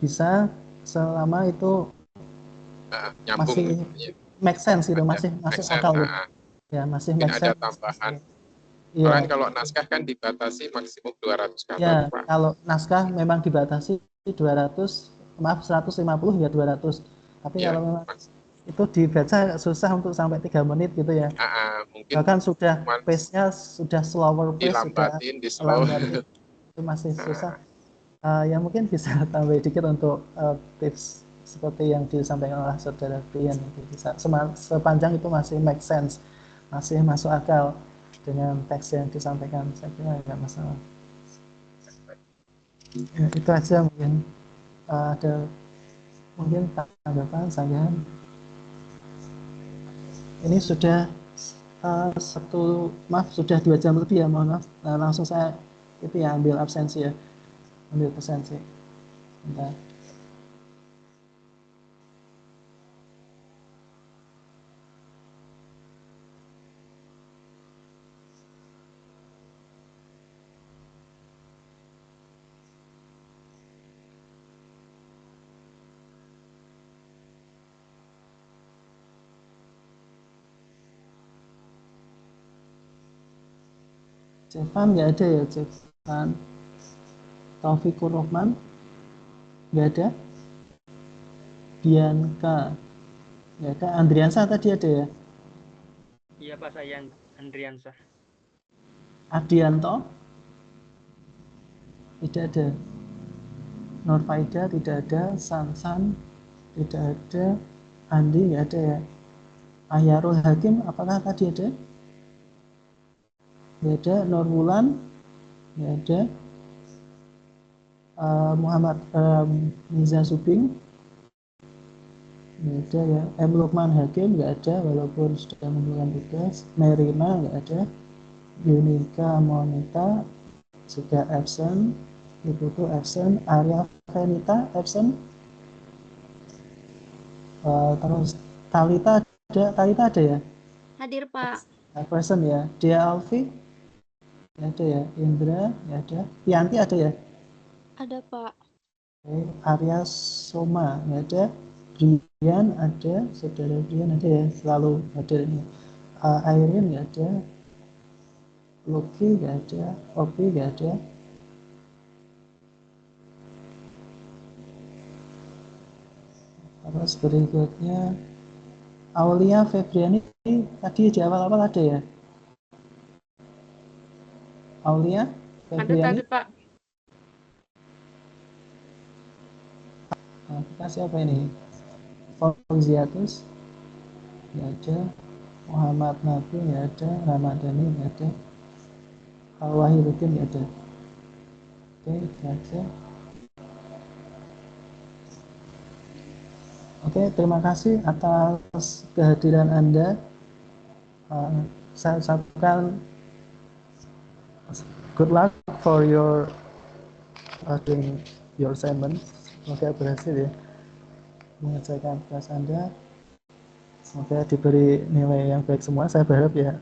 bisa selama itu Nyambung masih gitu ya. make sense gitu, Ada masih masuk make sense, akal gitu. Ya, masih mungkin make ada sense. tambahan. Iya. Soalnya kalau naskah kan dibatasi maksimum 200 kata Ya, tuh, Pak. kalau naskah memang dibatasi 150 hingga 200. Tapi Ya, kalau memang itu dibaca susah untuk sampai 3 menit gitu ya. mungkin Bahkan sudah pace-nya sudah slower pace, sudah dilambatin, di slow. itu masih susah. Ya mungkin bisa tambah dikit untuk tips seperti yang disampaikan oleh saudara Brian, bisa sepanjang itu masih make sense, masih masuk akal dengan teks yang disampaikan, saya kira nggak masalah. Ya, itu aja mungkin. Ada mungkin tanggapan saya. Ini sudah sudah 2 jam lebih ya, mohon maaf. Langsung saya itu ya, ambil absensi ya, ambil absensi. Bentar. Jevan nggak ada ya, Jevan. Taufikur Rahman nggak ada. Bianca nggak ada. Andriansa tadi ada ya. Iya Pak, saya Andriansah. Adianto tidak ada. Nurfaida tidak ada, Sansan tidak ada, Andi nggak ada ya. Ahyarul Hakim apakah tadi ada? Nggak ada. Nurwulan nggak ada. Muhammad Miza Subing nggak ada ya. Lukman Hakim nggak ada walaupun sudah menunjukkan tugas. Merina nggak ada. Yunika Monita juga absent. Ibu tuh absent. Arya Venita absent. Terus Talita ada ya? Hadir, Pak. Present ya. Dia Alfi ada ya. Indra ada. Yanti ada ya? Ada, Pak. Arya Soma nggak ada. Brian ada, saudara Brian ada ya, selalu hadir ini. Irene nggak ada. Loki nggak ada. Opi nggak ada. Terus berikutnya Aulia Febriani tadi di awal-awal ada ya? Aulia Febriani. Ada, Pak. Nah, kita siapa ini? Fauziatus nggak ada. Muhammad Nabi nggak ada. Ramadhani nggak ada. Al-Wahidudin nggak ada. Oke, nggak ada. Oke, terima kasih atas kehadiran Anda. Saya ucapkan good luck for your doing your assignment. Semoga berhasil ya mengerjakan tugas Anda. Semoga diberi nilai yang baik semua. Saya berharap ya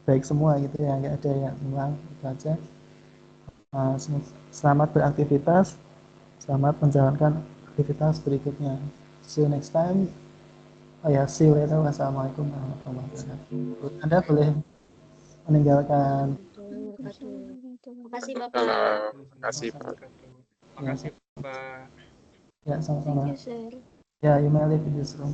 baik semua gitu ya, nggak ada yang hilang. Itu aja. Selamat beraktivitas. Selamat menjalankan aktivitas berikutnya. See you next time. Oh ya, see you later. Wassalamualaikum warahmatullahi wabarakatuh. Anda boleh meninggalkan. Terima kasih, Bapak. Terima kasih, Pak. Makasih, Pak. Ya, sama-sama. Thank you, sir. Ya, you may leave this room.